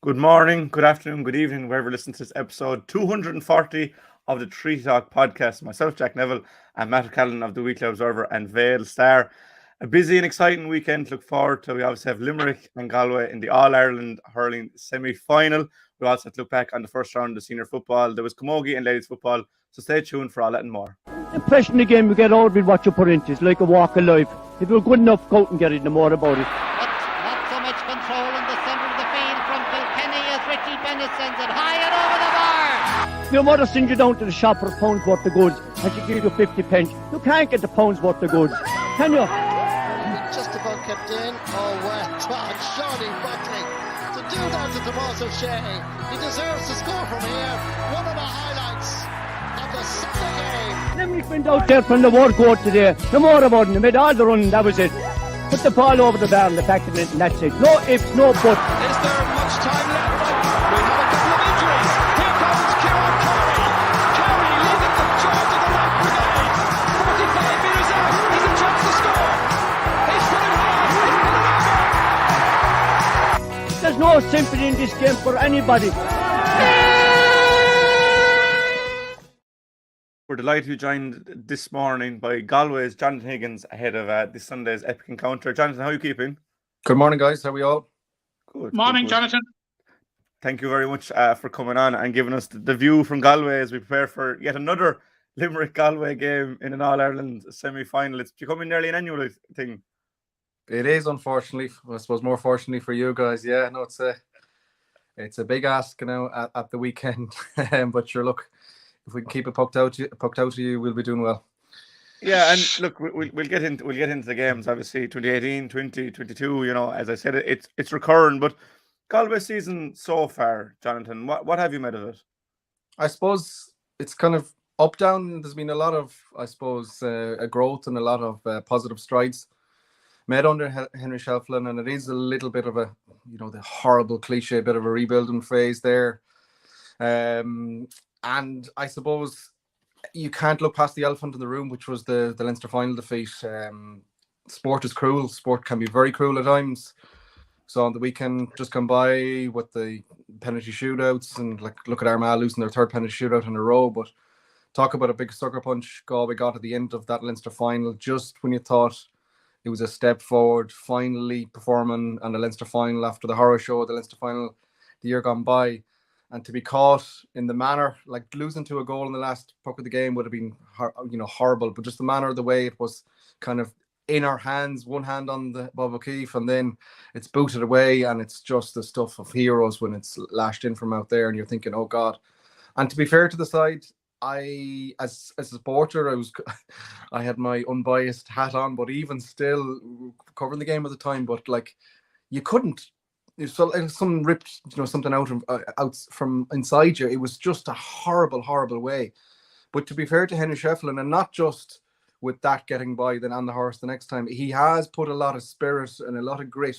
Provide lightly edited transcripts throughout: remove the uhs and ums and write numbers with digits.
Good morning, good afternoon, good evening, wherever you listen to this episode 240 of the Tree Talk podcast. Myself, Jack Neville, and Matt Callan of the Weekly Observer and Vale Star. A busy and exciting weekend to look forward to. We obviously have Limerick and Galway in the All-Ireland hurling semi-final. We also have to look back on the first round of senior football. There was Camogie and ladies football, so stay tuned for all that and more. The impression again we get out with what you put into it's like a walk of life. If you're good enough, go out and get it, no more about it. Not so much control in the centre of the field from Kilkenny as Richie Bennett sends it high and over the bar. Your mother sends you down to the shop for a pound's worth of goods and she gives you 50 pence. You can't get the pound's worth of goods, can you? Just about kept in. Oh, well done, Shawnee Buckley. To do that to Tomas O'Shea, he deserves to score from here. One of the highlights of the Sunday game. Limerick went out there from the word go today. No more about it. They made all the running, that was it. Put the ball over the bar and the back of it, and that's it. No ifs, no buts. Is there much time left? We have a couple of injuries. Here comes Kieran Curry. Curry leading the charge of the Red Brigade. 45 metres out. He's a chance to score. He's put it hard. He's put it over. There's no sympathy in this game for anybody. We're delighted to be joined this morning by Galway's Jonathan Higgins ahead of this Sunday's epic encounter. Jonathan, how are you keeping? Good morning, guys. How are we all? Good. Morning, Jonathan. Thank you very much for coming on and giving us the view from Galway as we prepare for yet another Limerick-Galway game in an All-Ireland semi-final. It's becoming nearly an annual thing. It is, unfortunately. I suppose more fortunately for you guys. Yeah, no, it's a big ask now at the weekend. But sure, look, if we can keep it poked out to you, we'll be doing well. Yeah, and look, we'll get into the games. Obviously, 2018, 2022. You know, as I said, it's recurring. But Galway season so far, Jonathan, what have you made of it? I suppose it's kind of up down. There's been a lot of, I suppose, a growth and a lot of positive strides made under Henry Shelflin, and it is a little bit of a, you know, the horrible cliche bit of a rebuilding phase there. And I suppose you can't look past the elephant in the room, which was the Leinster final defeat. Sport is cruel. Sport can be very cruel at times. So on the weekend just come by with the penalty shootouts, and like look at Armagh losing their third penalty shootout in a row. But talk about a big sucker punch Galway got at the end of that Leinster final, just when you thought it was a step forward, finally performing on the Leinster final after the horror show of the Leinster final the year gone by. And to be caught in the manner, like losing to a goal in the last puck of the game would have been, horrible. But just the manner of the way it was kind of in our hands, one hand on the Bob O'Keefe, and then it's booted away, and it's just the stuff of heroes when it's lashed in from out there, and you're thinking, oh God. And to be fair to the side, I, as a supporter, I had my unbiased hat on, but even still covering the game at the time, but like you couldn't. If someone ripped, something out from inside you, it was just a horrible, horrible way. But to be fair to Henry Shelflin, and not just with that getting by then on the horse the next time, he has put a lot of spirit and a lot of grit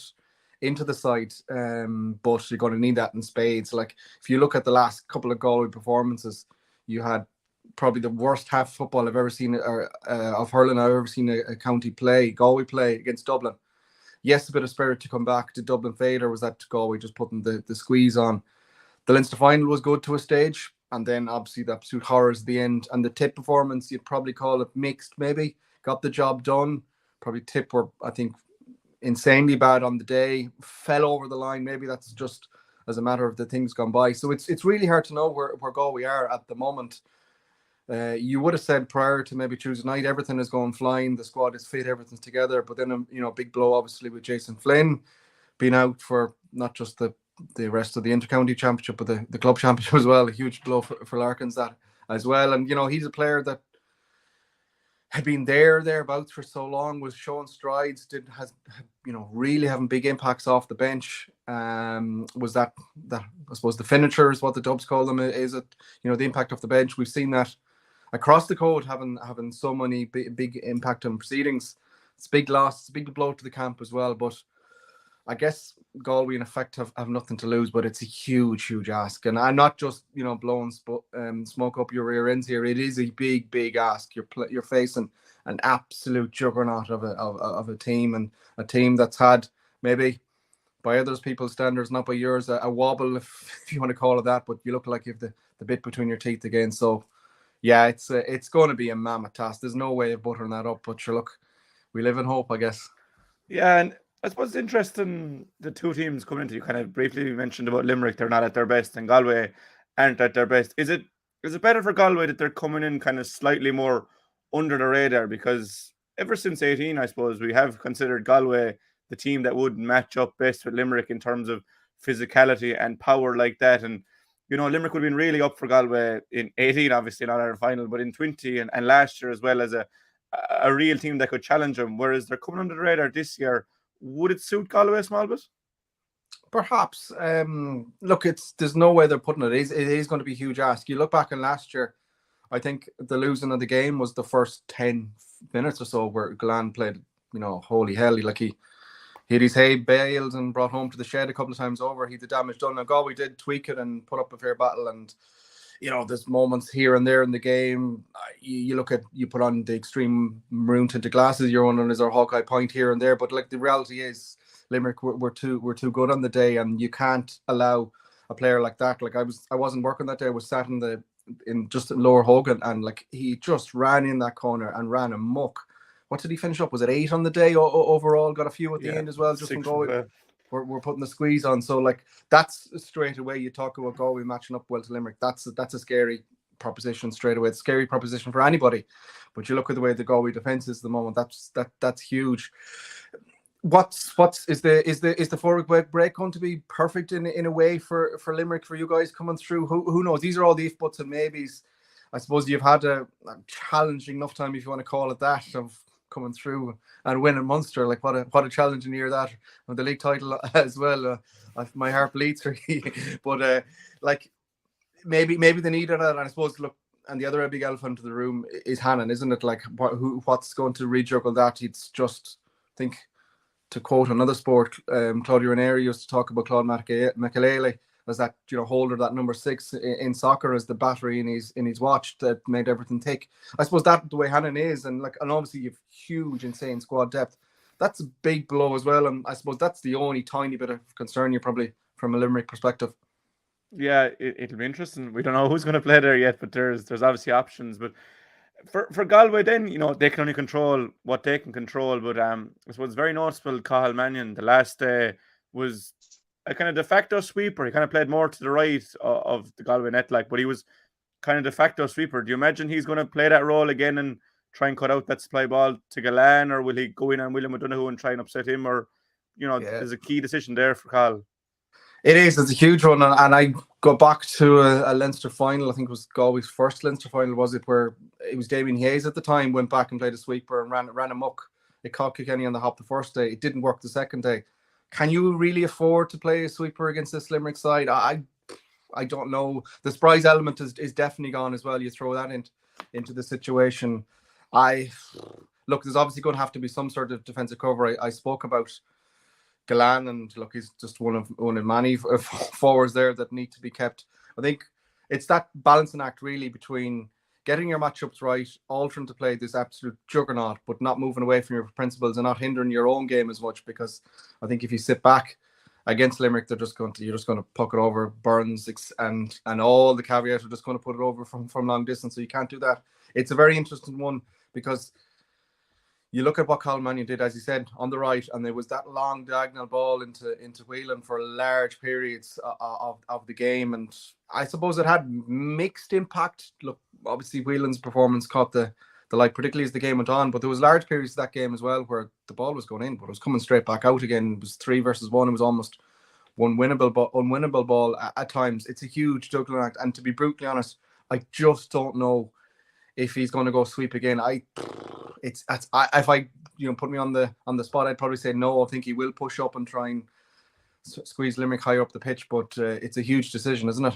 into the side. But you're going to need that in spades. Like if you look at the last couple of Galway performances, you had probably the worst half football I've ever seen, of hurling I've ever seen a county play, Galway play against Dublin. Yes, a bit of spirit to come back. Did Dublin fade, or was that Galway just putting the squeeze on? The Leinster final was good to a stage, and then obviously the absolute horrors at the end. And the Tip performance, you'd probably call it mixed, maybe. Got the job done. Probably Tip were, I think, insanely bad on the day. Fell over the line. Maybe that's just as a matter of the things gone by. So it's really hard to know where Galway are at the moment. You would have said prior to maybe Tuesday night, everything is going flying, the squad is fit, everything's together. But then, a big blow, obviously, with Jason Flynn being out for not just the rest of the Inter-County Championship, but the club championship as well. A huge blow for Larkins that as well. And, he's a player that had been thereabouts for so long, was showing strides, really having big impacts off the bench. Was that I suppose the finisher is what the Dubs call them, is it, the impact off the bench. We've seen that across the code, having so many big impact on proceedings. It's a big loss, it's a big blow to the camp as well. But I guess Galway in effect have nothing to lose, but it's a huge ask. And I'm not just blowing smoke up your rear ends here. It is a big ask. You're facing an absolute juggernaut of a team, and a team that's had maybe by others people's standards, not by yours, a wobble, if you want to call it that. But you look like you have the bit between your teeth again. So yeah, it's going to be a mammoth task. There's no way of buttering that up. But sure, look, we live in hope, I guess. Yeah, and I suppose it's interesting the two teams coming into. You kind of briefly mentioned about Limerick; they're not at their best, and Galway aren't at their best. Is it better for Galway that they're coming in kind of slightly more under the radar? Because ever since 18, I suppose we have considered Galway the team that would match up best with Limerick in terms of physicality and power like that. And Limerick would have been really up for Galway in 18, obviously not our final, but in 20 and last year as well, as a real team that could challenge them. Whereas they're coming under the radar this year. Would it suit Galway a small bit? Perhaps. Look, there's no way they're putting it. It is going to be a huge ask. You look back on last year, I think the losing of the game was the first 10 minutes or so where Glenn played, holy hell. Like he had his hay bailed and brought home to the shed a couple of times over. He had the damage done. Now Galway did tweak it and put up a fair battle, and there's moments here and there in the game. You put on the extreme maroon tinted glasses. You're wondering, is there a Hawkeye point here and there? But like the reality is, Limerick were too good on the day, and you can't allow a player like that. Like I wasn't working that day. I was sat in just Lower Hogan, and like he just ran in that corner and ran amok. What did he finish up? Was it 8 on the day overall? Got a few at the end as well, just from Galway. We're putting the squeeze on. So like that's straight away. You talk about Galway matching up well to Limerick. That's a scary proposition straight away. It's a scary proposition for anybody. But you look at the way the Galway defense is at the moment. That's huge. Is the 4-week break going to be perfect in a way for Limerick, for you guys coming through? Who knows? These are all the if, buts, and maybes. I suppose you've had a challenging enough time, if you want to call it that, of coming through and winning Munster. Like what a challenging year that, and the league title as well. My heart bleeds for you. But like maybe they needed that. And I suppose, look, and the other big elephant in the room is Hannon, isn't it? Like what's going to rejuggle that? It's just, I think, to quote another sport, Claudio Ranieri used to talk about Claude Makelele as that holder, that number 6 in soccer, as the battery in his watch that made everything tick. I suppose that's the way Hannon is, and obviously you've huge, insane squad depth. That's a big blow as well, and I suppose that's the only tiny bit of concern you probably from a Limerick perspective. Yeah, it'll be interesting. We don't know who's going to play there yet, but there's obviously options. But for Galway, then they can only control what they can control. But I suppose it's very noticeable. Cathal Mannion, the last day, was a kind of de facto sweeper. He kind of played more to the right of the Galway net, but he was kind of de facto sweeper. Do you imagine he's going to play that role again and try and cut out that supply ball to Galan, or will he go in on William O'Donoghue and try and upset him? Or there's a key decision there for Cathal. It's a huge one, and I go back to a Leinster final. I think it was Galway's first Leinster final, was it, where it was Damien Hayes at the time went back and played a sweeper and ran amok. It caught Kilkenny on the hop the first day. It didn't work the second day. Can you really afford to play a sweeper against this Limerick side? I don't know. The surprise element is definitely gone as well. You throw that into the situation. Look, there's obviously going to have to be some sort of defensive cover. I spoke about Galan, and look, he's just one of many forwards there that need to be kept. I think it's that balancing act really between getting your matchups right, altering to play this absolute juggernaut, but not moving away from your principles and not hindering your own game as much. Because I think if you sit back against Limerick, you're just going to puck it over. Burns and all the caveats are just going to put it over from long distance. So you can't do that. It's a very interesting one, because you look at what Cathal Mannion did, as he said, on the right, and there was that long diagonal ball into Whelan for large periods of the game, and I suppose it had mixed impact. Look, obviously Whelan's performance caught the light, particularly as the game went on, but there was large periods of that game as well where the ball was going in, but it was coming straight back out again. It was 3 versus 1. It was almost unwinnable ball at times. It's a huge juggling act, and to be brutally honest, I just don't know if he's going to go sweep again. If I put me on the spot, I'd probably say no. I think he will push up and try and squeeze Limerick higher up the pitch, but it's a huge decision, isn't it?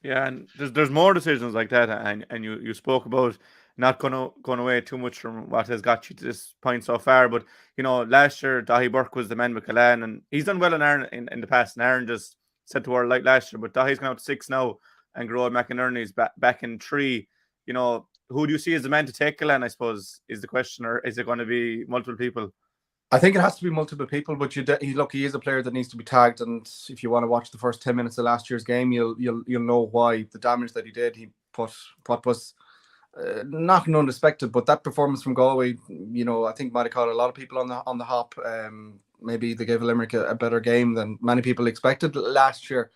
Yeah, and there's more decisions like that, and you spoke about not going away too much from what has got you to this point so far. But last year Dahi Burke was the man with Galan, and he's done well in Ireland in the past. And Aaron just said to her like last year, but Dahi's gone out to 6 now, and Gerard McInerney's back in 3. Who do you see as the man to take Galan, I suppose, is the question, or is it going to be multiple people? I think it has to be multiple people, but he is a player that needs to be tagged. And if you want to watch the first 10 minutes of last year's game, you'll know why the damage that he did. He put what was not unexpected, but that performance from Galway, I think might have caught a lot of people on the hop. Maybe they gave Limerick a better game than many people expected last year.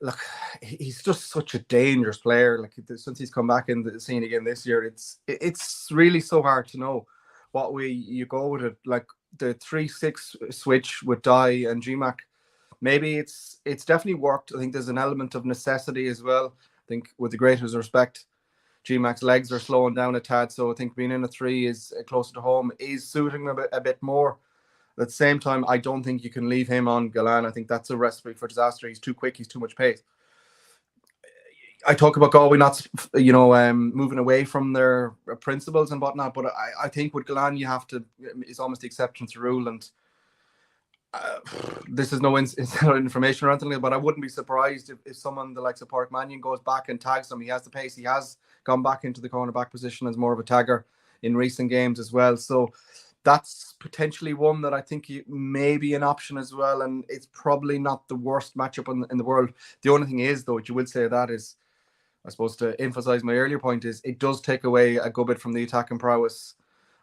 Look, he's just such a dangerous player. Like, since he's come back in the scene again this year, it's really so hard to know what way you go with it. Like the 3-6 switch with 𝘕 and 𝘕𝘰𝘦𝘭𝘴, maybe it's definitely worked. I think there's an element of necessity as well. I think, with the greatest respect, 𝘕𝘰𝘦𝘭𝘴's legs are slowing down a tad, so I think being in a 3 is closer to home, is suiting him a bit more. At the same time, I don't think you can leave him on Gillane. I think that's a recipe for disaster. He's too quick. He's too much pace. I talk about Galway not, moving away from their principles and whatnot, but I think with Gillane, you have to. It's almost the exception to the rule, and this is no inside information or anything, but I wouldn't be surprised if someone the likes of Pádraig Mannion goes back and tags him. He has the pace. He has gone back into the cornerback position as more of a tagger in recent games as well. So that's potentially one that I think may be an option as well, and it's probably not the worst matchup in the world. The only thing is, though, what you would say that is, I suppose, to emphasize my earlier point, is it does take away a good bit from the attacking prowess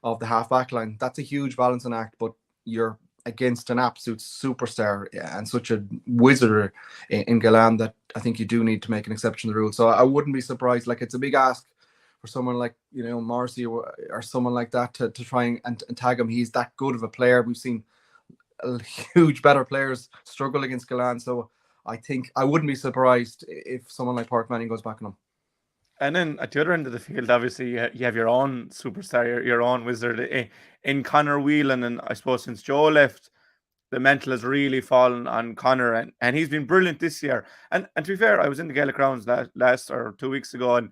of the half-back line. That's a huge balancing act, but you're against an absolute superstar and such a wizard in Gillane that I think you do need to make an exception to the rule. So I wouldn't be surprised. Like, it's a big ask for someone like, Morrissey or someone like that to try and tag him. He's that good of a player. We've seen huge better players struggle against Gillane. So I think I wouldn't be surprised if someone like Pádraig Mannion goes back on him. And then at the other end of the field, obviously, you have your own superstar, your own wizard in Conor Whelan. And I suppose since Joe left, the mental has really fallen on Conor, and he's been brilliant this year. And to be fair, I was in the Gaelic rounds last or 2 weeks ago, and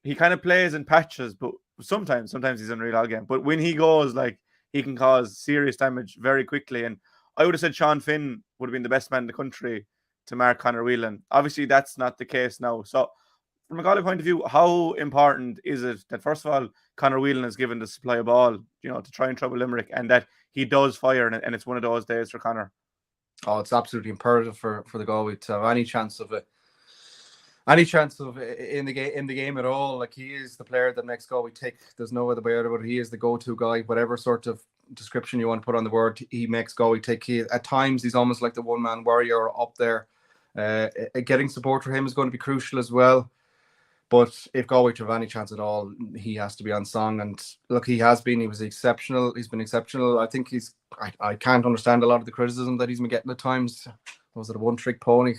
he kind of plays in patches, but sometimes he's unreal all game. But when he goes, like, he can cause serious damage very quickly. And I would have said Sean Finn would have been the best man in the country to mark Conor Whelan. Obviously, that's not the case now. So from a Galway point of view, how important is it that, first of all, Conor Whelan is given the supply of ball, to try and trouble Limerick, and that he does fire, and it's one of those days for Conor? Oh, it's absolutely imperative for the Galway to have any chance of it. Any chance of in the game at all. Like, he is the player that makes Galway tick. There's no other way about it. He is the go-to guy, whatever sort of description you want to put on the word. He makes Galway tick. At times, he's almost like the one-man warrior up there. Getting support for him is going to be crucial as well. But if Galway to have any chance at all, he has to be on song. And look, he has been. He was exceptional. He's been exceptional. I think I can't understand a lot of the criticism that he's been getting at times. Was it a one-trick pony?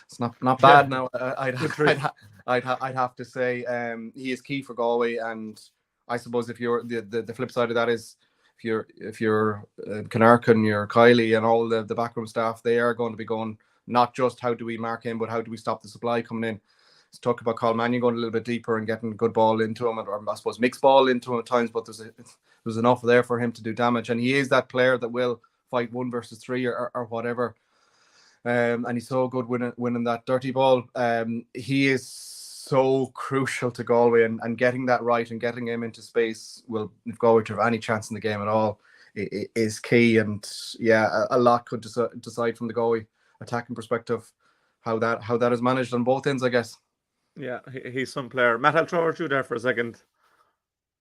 It's not bad now. I'd have to say he is key for Galway. And I suppose if you're the flip side of that is, if you're Canarkin, your Kiley, and all the backroom staff, they are going to be going not just how do we mark him, but how do we stop the supply coming in. Let's talk about Colm Mannion going a little bit deeper and getting good ball into him, or I suppose mixed ball into him at times. But there's enough there for him to do damage, and he is that player that will fight 1 versus 3 or whatever. And he's so good winning that dirty ball. He is so crucial to Galway, and getting that right and getting him into space will, if Galway to have any chance in the game at all, is key. And yeah, a lot could decide from the Galway attacking perspective how that is managed on both ends, I guess. Yeah, he's some player. Matt, I'll throw over to you there for a second.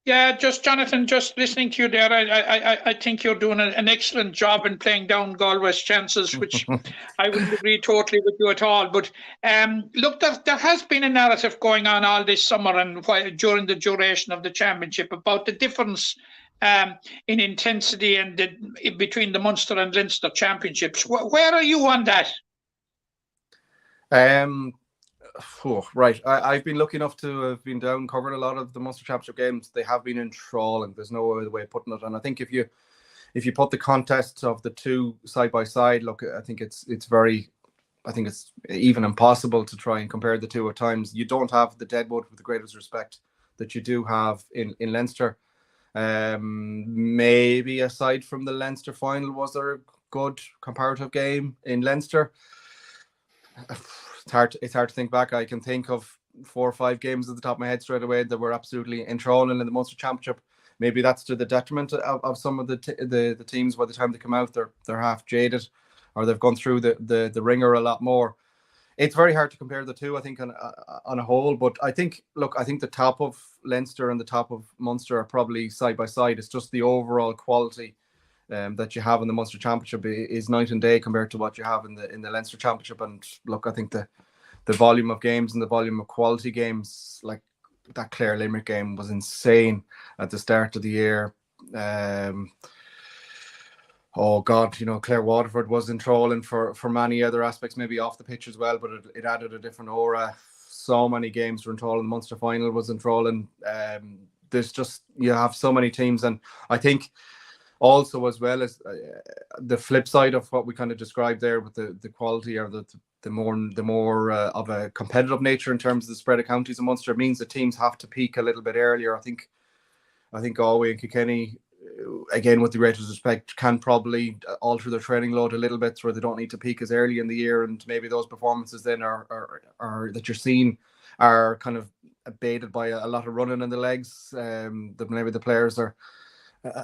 Yeah, Jonathan, just listening to you there, I think you're doing an excellent job in playing down Galway's chances, which I wouldn't agree totally with you at all. But look, there has been a narrative going on all this summer and during the duration of the championship about the difference in intensity and between the Munster and Leinster championships. Where are you on that? Right. I've been lucky enough to have been down, covered a lot of the Munster Championship games. They have been enthralling. There's no other way of putting it. And I think if you put the contests of the two side by side, look, I think it's even impossible to try and compare the two at times. You don't have the deadwood, with the greatest respect, that you do have in Leinster. Maybe aside from the Leinster final, was there a good comparative game in Leinster? It's hard to think back. I can think of 4 or 5 games at the top of my head straight away that were absolutely enthralling in the Munster Championship. maybe that's to the detriment of some of the teams. By the time they come out, they're half jaded, or they've gone through the ringer a lot more. It's very hard to compare the two, I think, on a whole. But I think the top of Leinster and the top of Munster are probably side by side. It's just the overall quality that you have in the Munster Championship is night and day compared to what you have in the Leinster Championship. And look, I think the volume of games and the volume of quality games, like that Clare Limerick game, was insane at the start of the year. Oh God, Clare Waterford was enthralling for many other aspects, maybe off the pitch as well, but it added a different aura. So many games were enthralling. The Munster final was enthralling. There's just, you have so many teams, and I think also as well as the flip side of what we kind of described there with the quality, or the more of a competitive nature in terms of the spread of counties in Munster, means that teams have to peak a little bit earlier. I think Galway and Kilkenny, again, with the greatest respect, can probably alter their training load a little bit, so they don't need to peak as early in the year, and maybe those performances then are that you're seeing are kind of abated by a lot of running in the legs. That maybe the players are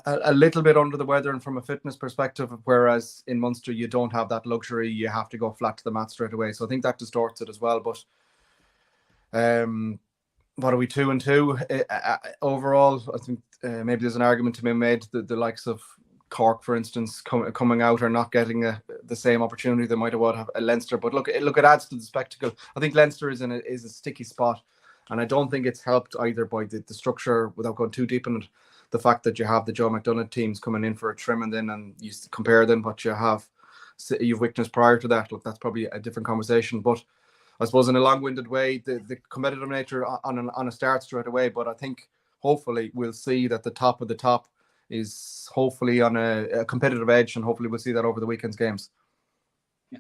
a little bit under the weather and from a fitness perspective, whereas in Munster you don't have that luxury. You have to go flat to the mat straight away, so I think that distorts it as well. But what are we, 2-2 overall? I think maybe there's an argument to be made that the likes of Cork, for instance, coming out are not getting the same opportunity they might have had at Leinster. But look, it adds to the spectacle. I think Leinster is a sticky spot, and I don't think it's helped either by the structure, without going too deep in it. The fact that you have the Joe McDonagh teams coming in for a trim, and you compare them what you've witnessed prior to that. Look, that's probably a different conversation. But I suppose in a long-winded way, the competitive nature on a start straight away. But I think hopefully we'll see that the top of the top is hopefully on a competitive edge, and hopefully we'll see that over the weekend's games. Yeah.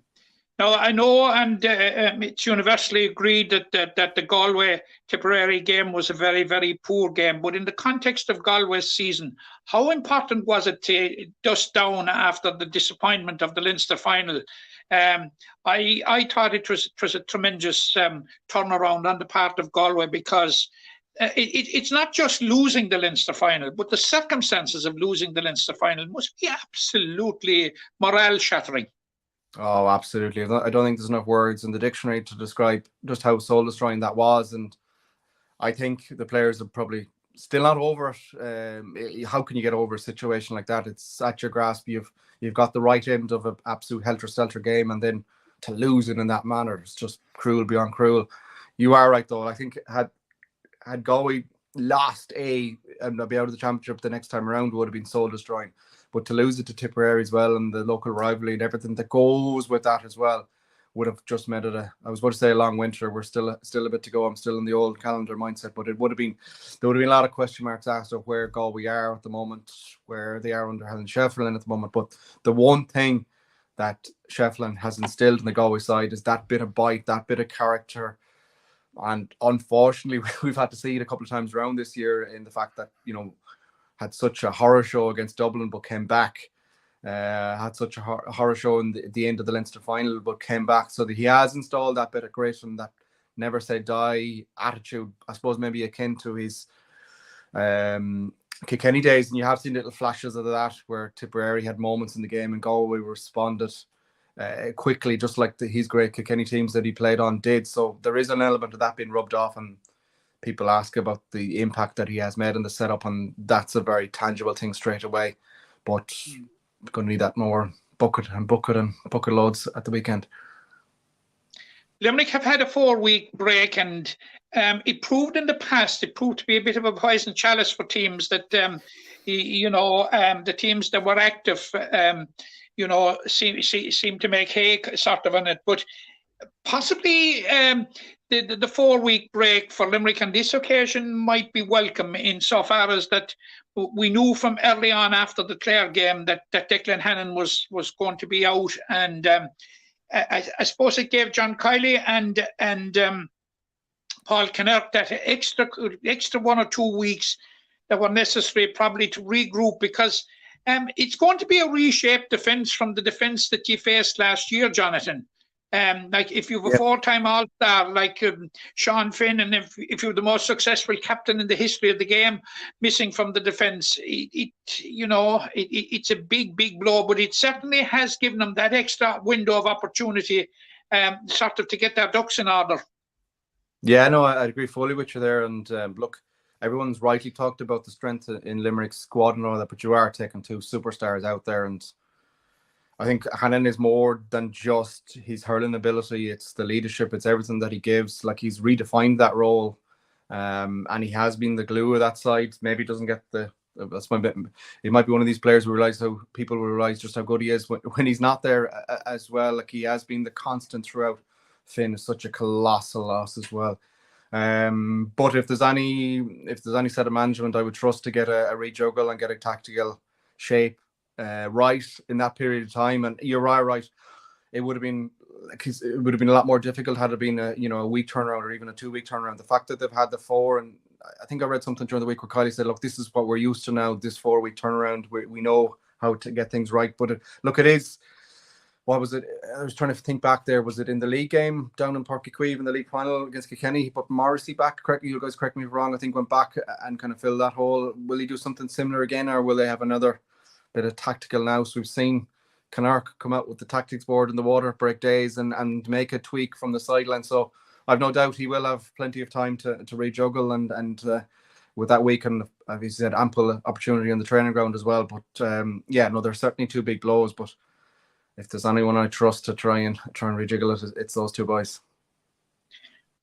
Now, I know, and it's universally agreed that the Galway-Tipperary game was a very, very poor game. But in the context of Galway's season, how important was it to dust down after the disappointment of the Leinster final? I thought it was a tremendous turnaround on the part of Galway, because it's not just losing the Leinster final, but the circumstances of losing the Leinster final must be absolutely morale shattering. Oh, absolutely. I don't think there's enough words in the dictionary to describe just how soul-destroying that was. And I think the players are probably still not over it. How can you get over a situation like that? It's at your grasp. You've got the right end of an absolute helter-skelter game, and then to lose it in that manner, it's just cruel beyond cruel. You are right, though. I think had Galway lost and be out of the championship the next time around, would have been soul-destroying. But to lose it to Tipperary as well, and the local rivalry and everything that goes with that as well, would have just made it I was about to say a long winter. We're still a bit to go. I'm still in the old calendar mindset, but there would have been a lot of question marks asked of where Galway are at the moment, where they are under Helen Shefflin at the moment. But the one thing that Shefflin has instilled in the Galway side is that bit of bite, that bit of character. And unfortunately, we've had to see it a couple of times around this year, in the fact that, had such a horror show against Dublin, but came back. Had such a horror show in the end of the Leinster final, but came back. So that he has installed that bit of grit and that never say die attitude, I suppose maybe akin to his Kilkenny days. And you have seen little flashes of that, where Tipperary had moments in the game and Galway responded quickly, just like his great Kilkenny teams that he played on did. So there is an element of that being rubbed off, and people ask about the impact that he has made in the setup, and that's a very tangible thing straight away. But we're going to need that more bucket loads at the weekend. Limerick have had a 4-week break, and it proved in the past, to be a bit of a poison chalice for teams that, the teams that were active, seem to make hay sort of on it. But possibly the 4-week break for Limerick on this occasion might be welcome, insofar as that we knew from early on after the Clare game that Declan Hannon was going to be out, and I suppose it gave John Kiley and Paul Kinnerk that extra 1 or 2 weeks that were necessary probably to regroup, because it's going to be a reshaped defence from the defence that you faced last year, Jonathan. Like if you have a four-time All-Star like Sean Finn, and if you're the most successful captain in the history of the game, missing from the defence, it's a big blow. But it certainly has given them that extra window of opportunity, sort of to get their ducks in order. Yeah, no, I agree fully with you there. And look, everyone's rightly talked about the strength in Limerick's squad and all that, but you are taking two superstars out there, and I think Hannon is more than just his hurling ability. It's the leadership. It's everything that he gives. Like, he's redefined that role, and he has been the glue of that side. Maybe he doesn't get that's my bit. He might be one of these players who people will realize just how good he is when he's not there as well. Like, he has been the constant throughout. Finn is such a colossal loss as well. But if there's any set of management, I would trust to get a rejuggle and get a tactical shape right in that period of time. And you're right. It would have been a lot more difficult had it been a week turnaround or even a 2 week turnaround. The fact that they've had the 4, and I think I read something during the week where Kylie said, look, this is what we're used to now, this 4 week turnaround. We know how to get things right. But it is. What was it? I was trying to think back there. Was it in the league game down in Páirc Uí Chaoimh in the league final against Kilkenny? He put Morrissey back. You guys correct me if I'm wrong. I think went back and kind of filled that hole. Will he do something similar again, or will they have another bit of tactical now? So we've seen Connacht come out with the tactics board in the water, break days, and make a tweak from the sideline. So I've no doubt he will have plenty of time to rejuggle and with that week, and as you said, ample opportunity on the training ground as well. But there's certainly 2 big blows. But if there's anyone I trust to try and rejiggle it, it's those 2 boys.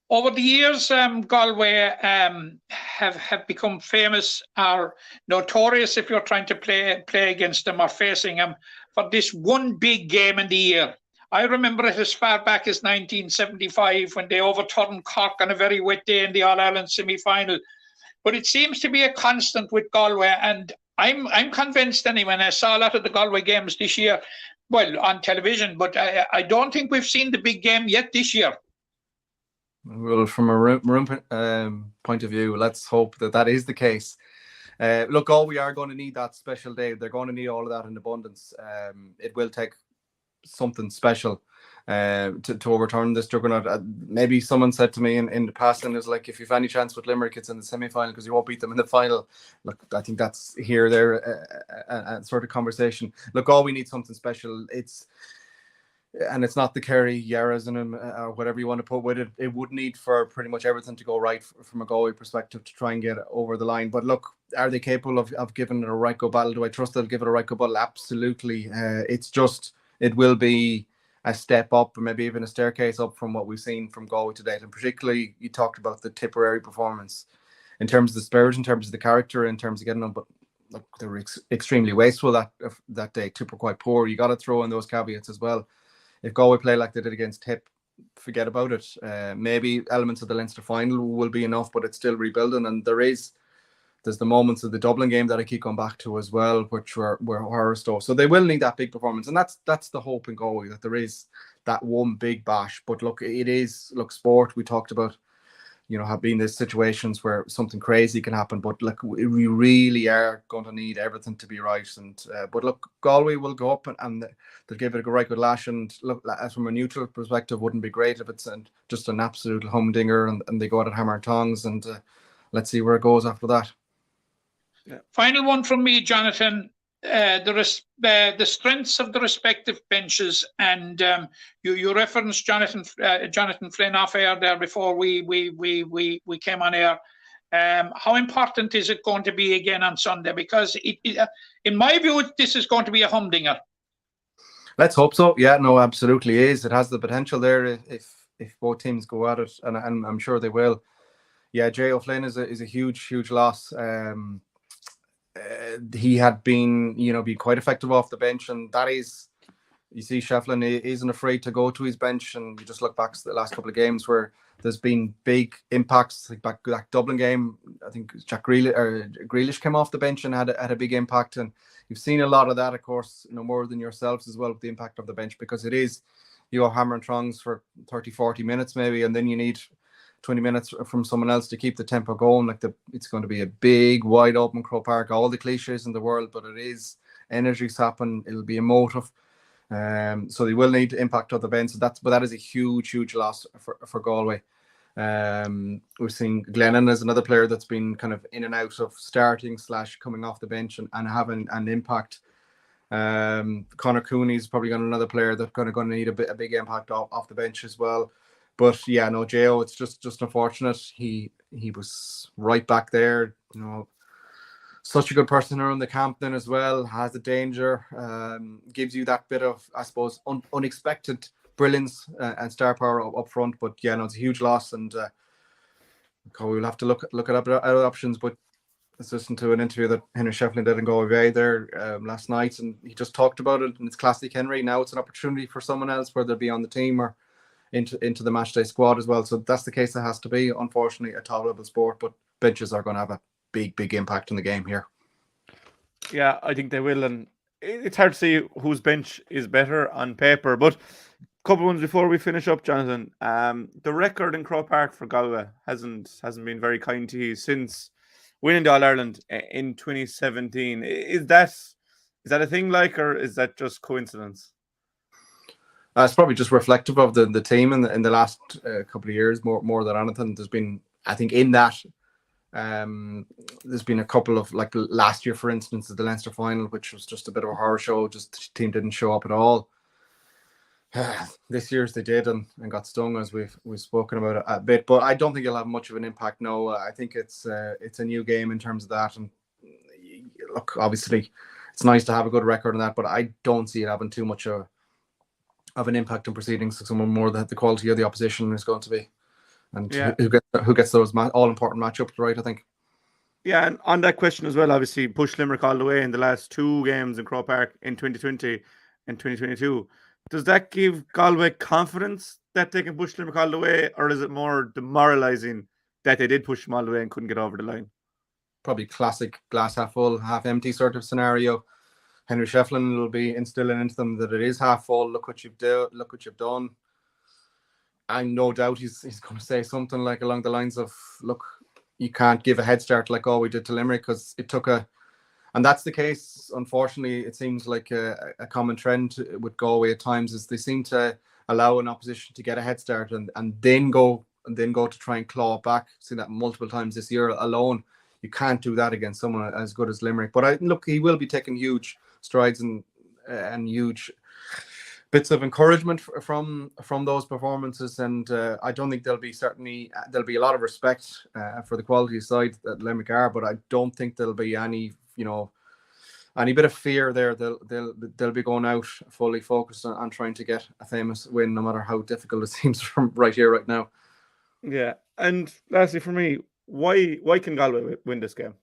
Over the years, Galway have become famous or notorious, if you're trying to play against them or facing them, for this one big game in the year. I remember it as far back as 1975 when they overturned Cork on a very wet day in the All-Ireland semi-final. But it seems to be a constant with Galway, and I'm convinced anyway, and I saw a lot of the Galway games this year, well, on television, but I don't think we've seen the big game yet this year. Well, from a room point of view, let's hope that is the case. Look, we are going to need that special day. They're going to need all of that in abundance. It will take something special to overturn this juggernaut. Maybe someone said to me in the past, and it's like, if you've any chance with Limerick, it's in the semi-final because you won't beat them in the final. Look, I think that's there a sort of conversation. Look, we need something special. It's not the Kerry Yarras in him or whatever you want to put with it. It would need for pretty much everything to go right from a Galway perspective to try and get it over the line. But look, are they capable of giving it a right go battle? Do I trust they'll give it a right go battle? Absolutely. It will be a step up, or maybe even a staircase up from what we've seen from Galway to date. And particularly, you talked about the Tipperary performance in terms of the spirit, in terms of the character, in terms of getting them. But look, they were extremely wasteful that day. Tipper quite poor. You got to throw in those caveats as well. If Galway play like they did against Tip, forget about it. Maybe elements of the Leinster final will be enough, but it's still rebuilding. And there's the moments of the Dublin game that I keep going back to as well, which were horror stuff. So they will need that big performance, and that's the hope in Galway, that there is that one big bash. But look, sport. We talked about, have been these situations where something crazy can happen. But look, we really are going to need everything to be right. And but look, Galway will go up and they'll give it a right good lash. And look, as from a neutral perspective, wouldn't be great if it's just an absolute humdinger and they go out at hammer and tongs. And let's see where it goes after that. Yeah. Final one from me, Jonathan. The strengths of the respective benches, and you referenced Jonathan Flynn off air there before we came on air. How important is it going to be again on Sunday? Because in my view, this is going to be a humdinger. Let's hope so. Yeah, no, absolutely is. It has the potential there if both teams go at it, and I'm sure they will. Yeah, Jay O'Flynn is a huge loss. He had been quite effective off the bench, and that is, you see, Shefflin isn't afraid to go to his bench, and you just look back to the last couple of games where there's been big impacts, like back that Dublin game. I think Jack Grealish came off the bench and had a big impact, and you've seen a lot of that, of course, more than yourselves as well, with the impact of the bench, because it is, hammer and tongs for 30-40 minutes maybe, and then you need 20 minutes from someone else to keep the tempo going. It's going to be a big, wide open Croke Park, all the cliches in the world, but it is energy sapping. It'll be emotive. So they will need to impact on the bench. So that is a huge loss for Galway. We've seen Glennon as another player that's been kind of in and out of starting / coming off the bench and having an impact. Conor Cooney is probably another player that's going to need a big impact off the bench as well. But yeah, no, Jo, it's just unfortunate. He was right back there, such a good person around the camp then as well, has a danger, gives you that bit of, I suppose, unexpected brilliance and star power up front. But yeah, no, it's a huge loss, and we'll have to look at other options. But I listened to an interview that Henry Shefflin did in Galway there last night, and he just talked about it, and it's classic Henry. Now it's an opportunity for someone else, whether it be on the team or into the matchday squad as well. So that's the case. It has to be, unfortunately, a tolerable sport, but benches are going to have a big impact in the game here. Yeah, I think they will, and it's hard to see whose bench is better on paper. But a couple of ones before we finish up, Jonathan. The record in Croke Park for Galway hasn't been very kind to you since winning the All Ireland in 2017. Is that a thing, or is that just coincidence? It's probably just reflective of the team in the last couple of years, more than anything. There's been, I think, in that. There's been a couple of, like last year, for instance, the Leinster final, which was just a bit of a horror show. Just the team didn't show up at all. This year's they did and got stung, as we've spoken about it a bit. But I don't think it'll have much of an impact. No, I think it's a new game in terms of that. And look, obviously, it's nice to have a good record on that, but I don't see it having too much of an impact on proceedings. Someone more that the quality of the opposition is going to be. And yeah, who gets those all-important matchups right, I think. Yeah, and on that question as well, obviously, pushed Limerick all the way in the last two games in Croke Park in 2020 and 2022. Does that give Galway confidence that they can push Limerick all the way, or is it more demoralising that they did push them all the way and couldn't get over the line? Probably classic glass half full, half empty sort of scenario. Henry Shefflin will be instilling into them that it is half full. Look what you've done. And no doubt he's going to say something like along the lines of, look, you can't give a head start like all we did to Limerick, because it took and that's the case. Unfortunately, it seems like a common trend with Galway at times is they seem to allow an opposition to get a head start and then go to try and claw it back. I've seen that multiple times this year alone. You can't do that against someone as good as Limerick. But look, he will be taking huge strides and huge bits of encouragement from those performances, and I don't think there'll be a lot of respect for the quality side that Limerick are, but I don't think there'll be any bit of fear there. They'll be going out fully focused on trying to get a famous win, no matter how difficult it seems from right here, right now. Yeah, and lastly for me, why can Galway win this game?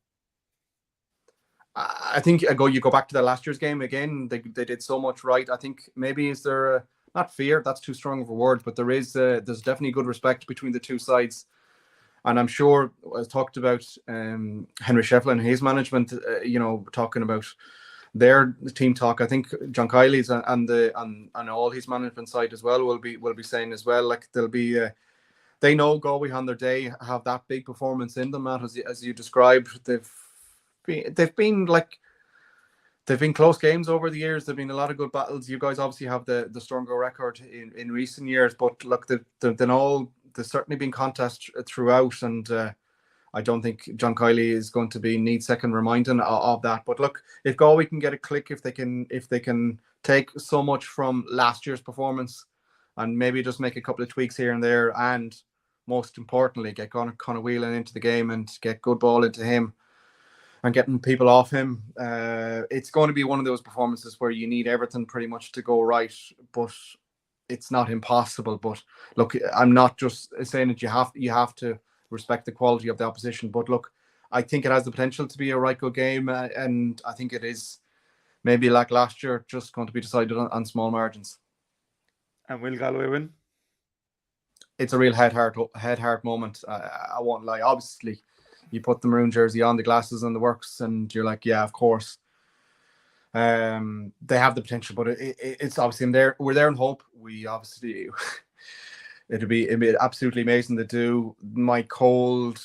I think you go back to the last year's game again. They did so much right. I think maybe is there not fear? That's too strong of a word, but there's definitely good respect between the two sides, and I'm sure I talked about Henry Shefflin and his management. Talking about their team talk. I think John Kiley's and all his management side as well will be saying as well. Like they'll be. They know Galway on their day have that big performance in them, Matt, as you described. They've been close games over the years. There've been a lot of good battles. You guys obviously have the stronger record in recent years, but look, there's certainly been contests throughout, and I don't think John Kiley is going to need second reminding of that. But look, if Galway can get a click, if they can take so much from last year's performance and maybe just make a couple of tweaks here and there, and most importantly, get Conor Whelan into the game and get good ball into him and getting people off him, it's going to be one of those performances where you need everything pretty much to go right, but it's not impossible. But look, I'm not just saying that you have to respect the quality of the opposition, but look, I think it has the potential to be a right good game, and I think it is maybe like last year, just going to be decided on small margins. And will Galway win? It's a real head-heart moment. I won't lie. Obviously, you put the maroon jersey on, the glasses and the works, and you're like, yeah, of course. They have the potential, but it's obviously we're there in hope. We obviously it'd be absolutely amazing to do. My cold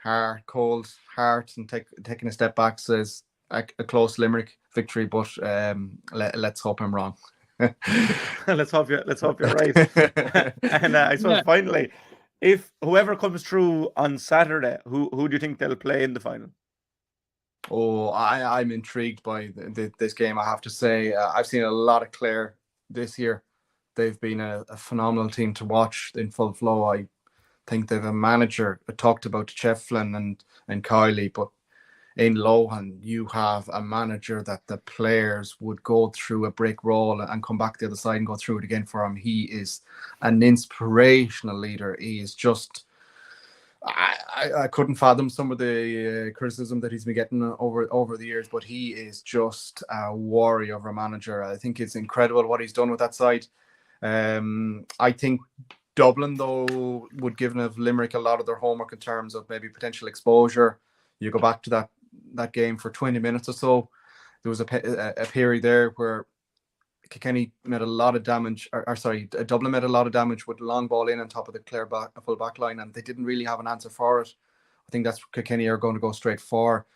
heart and taking a step back says a close Limerick victory, but let's hope I'm wrong. Let's hope you're right. And I suppose finally, if whoever comes through on Saturday, who do you think they'll play in the final? Oh, I'm intrigued by this game, I have to say. I've seen a lot of Clare this year. They've been a phenomenal team to watch in full flow. I think they've a manager. I talked about Chef Flynn and Kylie, but in Lohan, you have a manager that the players would go through a brick wall and come back the other side and go through it again for him. He is an inspirational leader. He is just... I couldn't fathom some of the criticism that he's been getting over the years, but he is just a warrior of a manager. I think it's incredible what he's done with that side. I think Dublin, though, would give Limerick a lot of their homework in terms of maybe potential exposure. You go back to that game for 20 minutes or so. There was a period there where Kilkenny made a lot of damage, Dublin made a lot of damage with long ball in on top of the Clare full back line, and they didn't really have an answer for it. I think that's what Kilkenny are going to go straight for.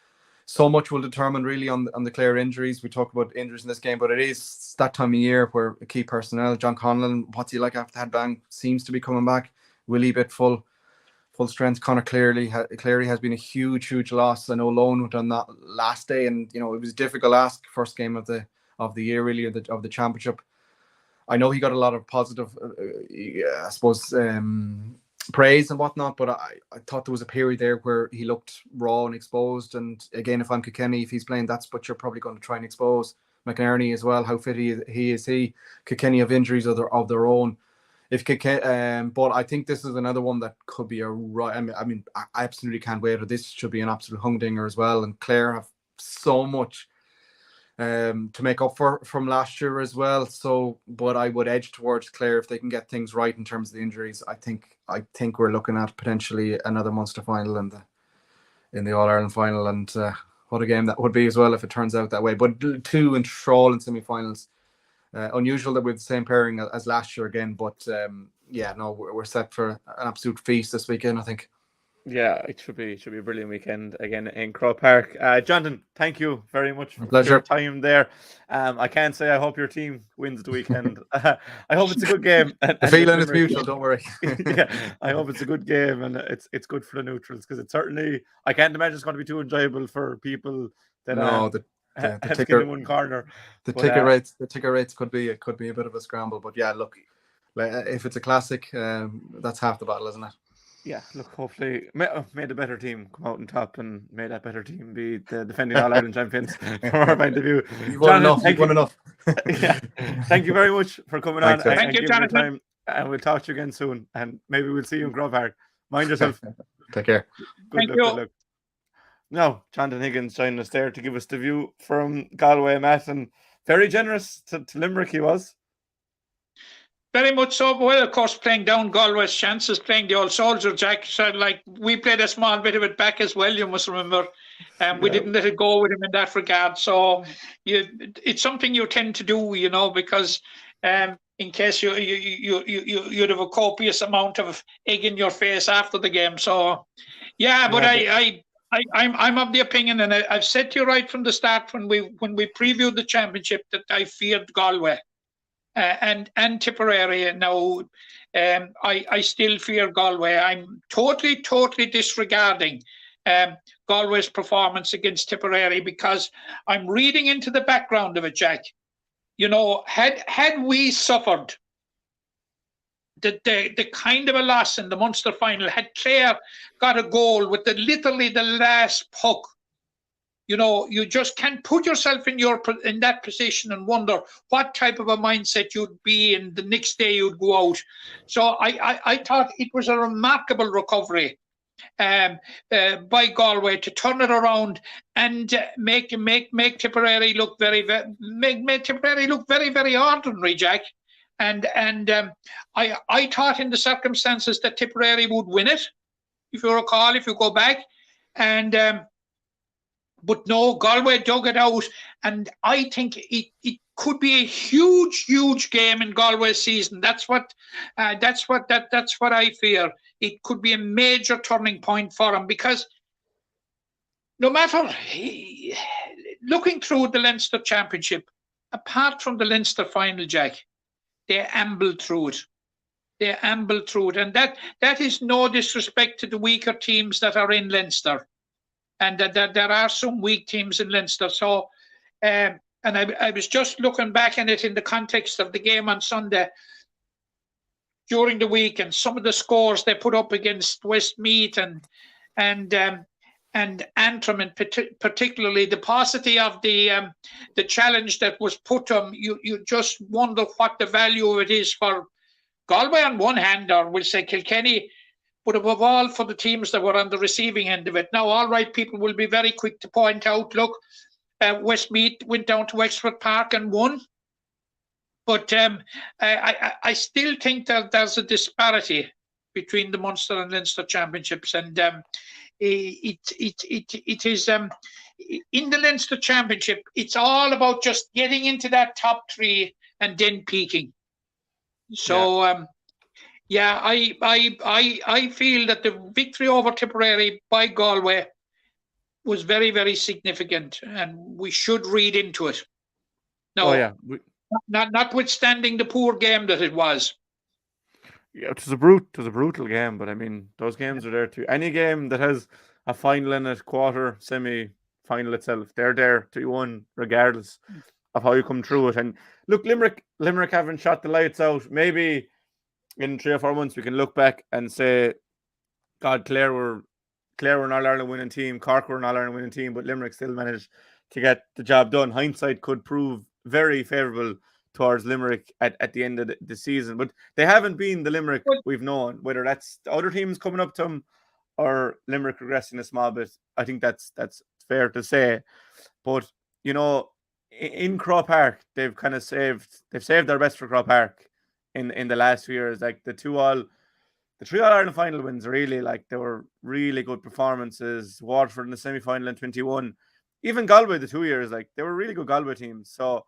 So much will determine really on the Clare injuries. We talk about injuries in this game, but it is that time of year where key personnel, John Conlon, what's he like after the headbang, seems to be coming back. Willie bit full strength. Connor Cleary has been a huge loss. I know Lone went on that last day, and it was a difficult ask, first game of the year really, of the championship. I know he got a lot of positive I suppose praise and whatnot, but I thought there was a period there where he looked raw and exposed. And again, if I'm Kilkenny, if he's playing, that's what you're probably going to try and expose. McInerney as well, how fit he is. Kilkenny have injuries of their own. But I think this is another one that could be a right. I mean, I absolutely can't wait. This should be an absolute humdinger as well. And Clare have so much to make up for from last year as well. So, but I would edge towards Clare if they can get things right in terms of the injuries. I think we're looking at potentially another Munster final in the All Ireland final, and what a game that would be as well if it turns out that way. But two enthralling semi-finals. Unusual that we're the same pairing as last year again, but we're set for an absolute feast this weekend, I think. Yeah, it should be a brilliant weekend again in Croke Park. Jonathan, thank you very much for your time there. I can't say I hope your team wins the weekend. I hope it's a good game. The feeling is mutual, don't worry. Yeah, I hope it's a good game, and it's good for the neutrals, because it's certainly, I can't imagine it's going to be too enjoyable for people that the ticket in one corner. Ticket rates could be a bit of a scramble, but yeah, look, if it's a classic, that's half the battle, isn't it? Yeah, look, hopefully may the better team come out on top, and may that better team be the defending All-Ireland champions from our point of view. You've won enough. Yeah. Thank you very much for coming on. Thank you, Jonathan. And we'll talk to you again soon, and maybe we'll see you in Croke Park. Mind yourself. Take care. Thank you. Good luck. Now, Jonathan Higgins joining us there to give us the view from Galway, Matt, and very generous to Limerick he was. Very much so. Well, of course, playing down Galway's chances, playing the old soldier, Jack. So, we played a small bit of it back as well, you must remember. We didn't let it go with him in that regard. So it's something you tend to do, because in case you'd have a copious amount of egg in your face after the game. So, yeah, but I'm of the opinion, and I've said to you right from the start when we previewed the championship, that I feared Galway. And Tipperary. Now, I still fear Galway. I'm totally disregarding Galway's performance against Tipperary, because I'm reading into the background of it, Jack. Had we suffered the kind of a loss in the Munster final, had Clare got a goal with literally the last puck, you just can't put yourself in that position and wonder what type of a mindset you'd be in the next day you'd go out. So I thought it was a remarkable recovery by Galway to turn it around and make Tipperary look very ordinary, Jack. And I thought in the circumstances that Tipperary would win it, if you recall, if you go back, and. But no, Galway dug it out, and I think it could be a huge game in Galway's season. That's what I fear. It could be a major turning point for him, because no matter looking through the Leinster Championship, apart from the Leinster final, Jack, they ambled through it. They ambled through it. And that is no disrespect to the weaker teams that are in Leinster. And that there are some weak teams in Leinster. So, and I was just looking back at it in the context of the game on Sunday during the week, and some of the scores they put up against Westmeath and Antrim, and particularly the paucity of the challenge that was put to them. You just wonder what the value of it is for Galway on one hand, or we'll say Kilkenny, but above all for the teams that were on the receiving end of it. Now, all right, people will be very quick to point out, look, Westmeath went down to Wexford Park and won. But I still think that there's a disparity between the Munster and Leinster championships, and it is in the Leinster championship. It's all about just getting into that top three and then peaking. So I feel that the victory over Tipperary by Galway was very, very significant, and we should read into it. No, notwithstanding the poor game that it was. Yeah, it was a brutal game, but I mean, those games are there too. Any game that has a final in it, quarter, semi, final itself, they're there to win regardless of how you come through it. And look, Limerick haven't shot the lights out. Maybe in 3 or 4 months we can look back and say, God, Clare were an All-Ireland winning team, Cork were an All-Ireland winning team, but Limerick still managed to get the job done. Hindsight could prove very favourable towards Limerick at the end of the season, but they haven't been the Limerick we've known, whether that's the other teams coming up to them or Limerick regressing a small bit. I think that's fair to say. But you know, in Croke Park, they've kind of saved their best for Croke Park in the last few years. Like the three All-Ireland final wins, really, like they were really good performances. Waterford in the semi-final in 21, even Galway the 2 years, like they were really good Galway teams. So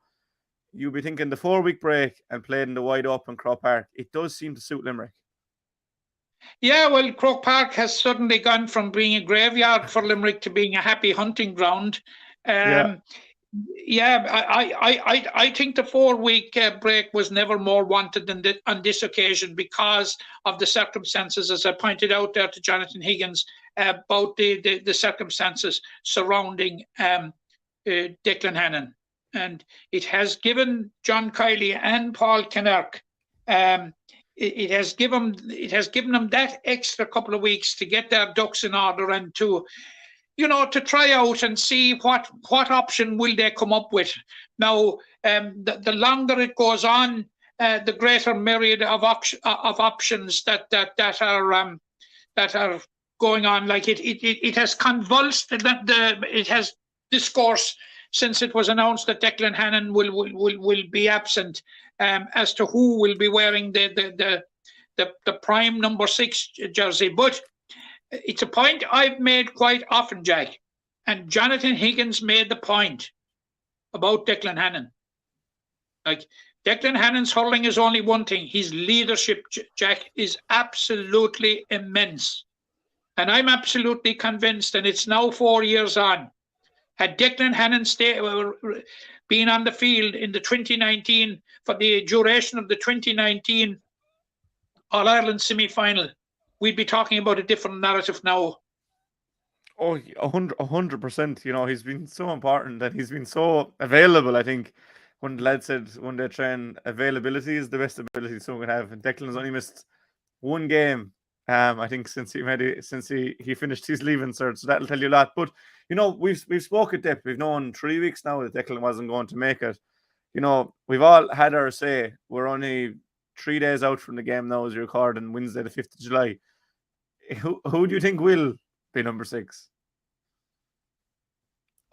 you'll be thinking the 4-week break and played in the wide open Croke Park, it does seem to suit Limerick. Yeah, well, Croke Park has suddenly gone from being a graveyard for Limerick to being a happy hunting ground. I think the 4-week break was never more wanted than on this occasion because of the circumstances, as I pointed out there to Jonathan Higgins, about the circumstances surrounding Declan Hannon. And it has given John Kiley and Paul Kinnerk, it has given them that extra couple of weeks to get their ducks in order and to try out and see what option will they come up with. Now, the longer it goes on, the greater myriad of options that are going on. Like it has convulsed it has discourse since it was announced that Declan Hannon will be absent, as to who will be wearing the prime number 6 jersey. But it's a point I've made quite often, Jack, and Jonathan Higgins made the point about Declan Hannon. Like, Declan Hannon's hurling is only one thing. His leadership, Jack, is absolutely immense. And I'm absolutely convinced, and it's now 4 years on, had Declan Hannon been on the field in the 2019, for the duration of the 2019 All-Ireland semi-final, we'd be talking about a different narrative now. Oh, 100%. You know, he's been so important and he's been so available. I think one lad said one day, train availability is the best ability someone can have. And Declan has only missed one game, I think, since he finished his leaving cert. So that'll tell you a lot. But you know, we've spoke at depth. We've known 3 weeks now that Declan wasn't going to make it. You know, we've all had our say. We're only 3 days out from the game now as you record on Wednesday, the 5th of July. Who do you think will be number 6?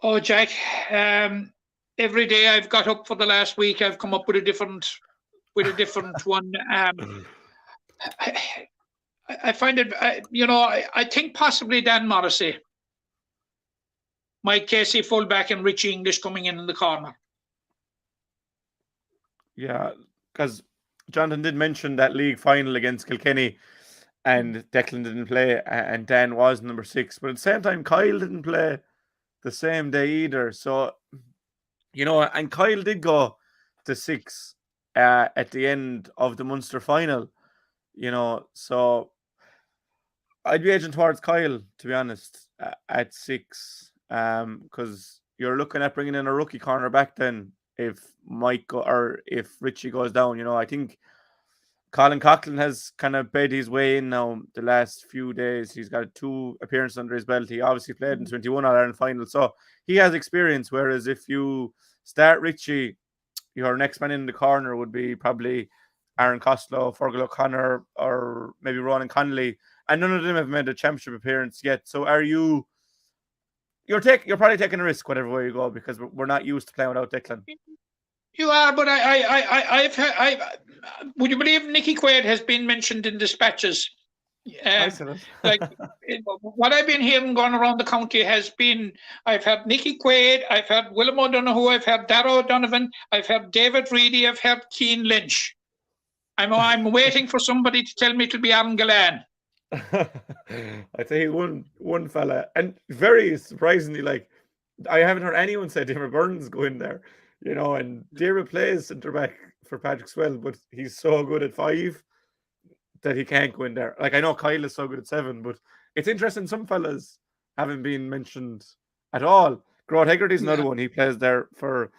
Oh, Jack, every day I've got up for the last week, I've come up with a different one. I find it, I think possibly Dan Morrissey, Mike Casey fullback, and Richie English coming in the corner. Yeah, because Jonathan did mention that league final against Kilkenny, and Declan didn't play, and Dan was number 6. But at the same time, Kyle didn't play the same day either. So, you know, and Kyle did go the 6 at the end of the Munster final, so I'd be edging towards Kyle, to be honest, at 6, because you're looking at bringing in a rookie cornerback then if if Richie goes down. I think Colin Coughlin has kind of bed his way in now the last few days. He's got 2 appearances under his belt. He obviously played in 21 All-Ireland final, so he has experience, whereas if you start Richie, your next man in the corner would be probably Aaron Costello, Fergal O'Connor, or maybe Ronan Connolly, and none of them have made a championship appearance yet. So you're probably taking a risk whatever way you go, because we're not used to playing without Declan. You are, but would you believe Nicky Quaid has been mentioned in dispatches? Like what I've been hearing going around the county has been, I've had Nicky Quaid, I've had Willem O'Donoghue, I've had Darragh O'Donovan, I've had David Reedy, I've had Cian Lynch. I'm waiting for somebody to tell me it'll be Aaron Gillane. I tell you one fella, and very surprisingly, like, I haven't heard anyone say Diarmaid Byrne's go in there, and Diarmaid plays centre back for Patrick Swell, but he's so good at 5 that he can't go in there. Like, I know Kyle is so good at 7, but it's interesting some fellas haven't been mentioned at all. Grant Hegarty's another one. He plays there for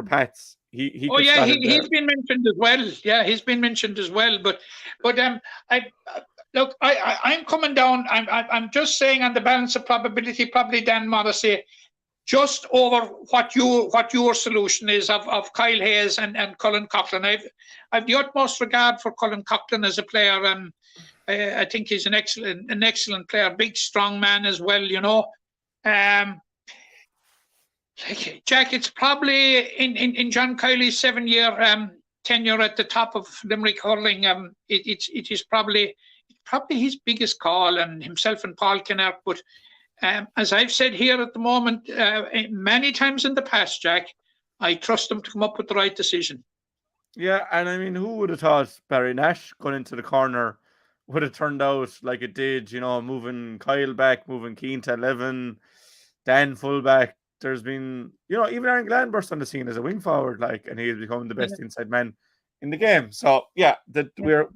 Pats. He's been mentioned as well. Yeah, he's been mentioned as well. But I'm coming down. I'm just saying, on the balance of probability, probably Dan Morrissey, just over what your solution is of Kyle Hayes and Colin Coughlin. I've the utmost regard for Colin Coughlin as a player, and I think he's an excellent player, big strong man as well. Jack, it's probably in John Kiley's 7-year tenure at the top of Limerick hurling. It is probably his biggest call, and himself and Paul Kennard. But as I've said here at the moment, many times in the past, Jack, I trust him to come up with the right decision. Yeah, and I mean, who would have thought Barry Nash going into the corner would have turned out like it did, moving Kyle back, moving Keane to 11, Dan fullback. There's been, even Aaron Gillane burst on the scene as a wing forward, and he's become the best inside man in the game. So yeah, we're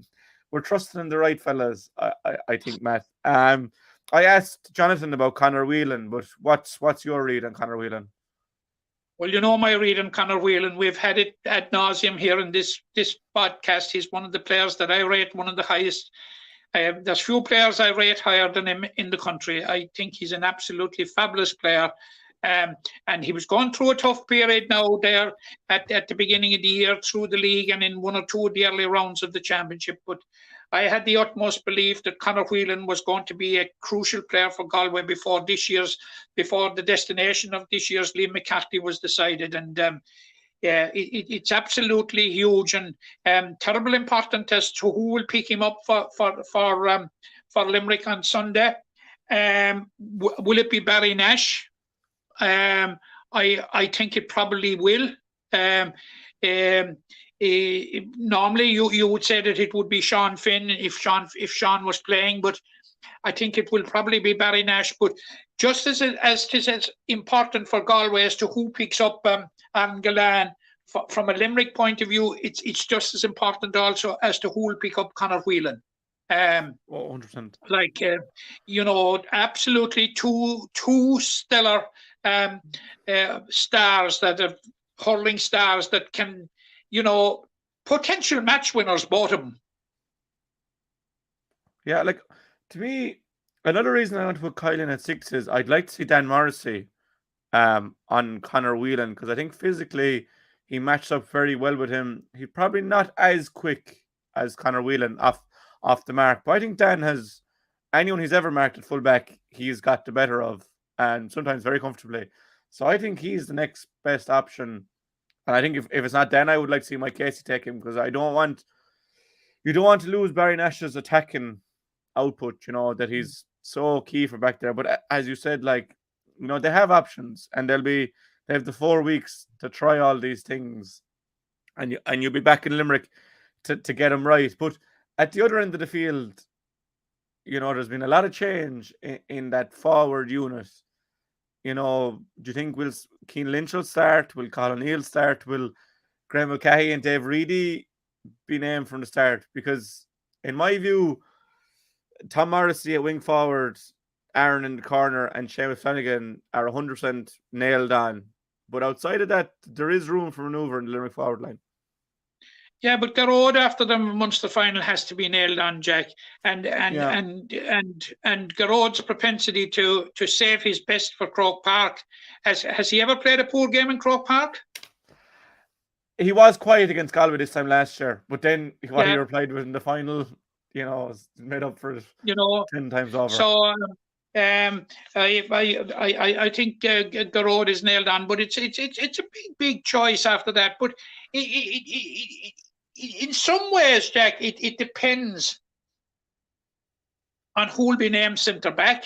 trusting in the right fellas, I think, Matt. I asked Jonathan about Conor Whelan, but what's your read on Conor Whelan? Well, my read on Conor Whelan, we've had it ad nauseum here in this podcast. He's one of the players that I rate one of the highest. There's few players I rate higher than him in the country. I think he's an absolutely fabulous player. And he was going through a tough period now there at the beginning of the year through the league and in 1 or 2 of the early rounds of the championship. But I had the utmost belief that Conor Whelan was going to be a crucial player for Galway before the destination of this year's Liam McCarthy was decided. And it's absolutely huge and terribly important as to who will pick him up for Limerick on Sunday. Will it be Barry Nash? I think it probably will. Normally you would say that it would be Sean Finn if Sean was playing, but I think it will probably be Barry Nash. But just as it is important for Galway as to who picks up Aaron Gillane, from a Limerick point of view, it's just as important also as to who will pick up Conor Whelan. 100%. Absolutely two stellar stars that are hurling stars that can, potential match winners, both of them. Yeah, to me, another reason I want to put Kyle in at 6 is I'd like to see Dan Morrissey on Conor Whelan, because I think physically he matched up very well with him. He's probably not as quick as Conor Whelan off the mark, but I think Dan has anyone he's ever marked at fullback, he's got the better of, and sometimes very comfortably. So I think he's the next best option. And I think if it's not Dan, I would like to see Mike Casey take him, because you don't want to lose Barry Nash's attacking output, that he's so key for back there. But as you said, they have options, and they have the 4 weeks to try all these things, and you'll be back in Limerick to get them right. But at the other end of the field, there's been a lot of change in that forward unit. Do you think will Cian Lynch will start? Will Colin Neal start? Will Graham Mulcahy and Dave Reedy be named from the start? Because in my view, Tom Morrissey at wing forward, Aaron in the corner, and Seamus Flanagan are 100% nailed on. But outside of that, there is room for manoeuvre in the Limerick forward line. Yeah, but Garrod after the Munster final has to be nailed on, Jack, and Garrod's propensity to save his best for Croke Park. Has he ever played a poor game in Croke Park? He was quiet against Galway this time last year, but then what he replied with in the final, was made up for it 10 times over. So I think Garrod is nailed on, but it's a big choice after that. But in some ways, Jack, it depends on who will be named centre back.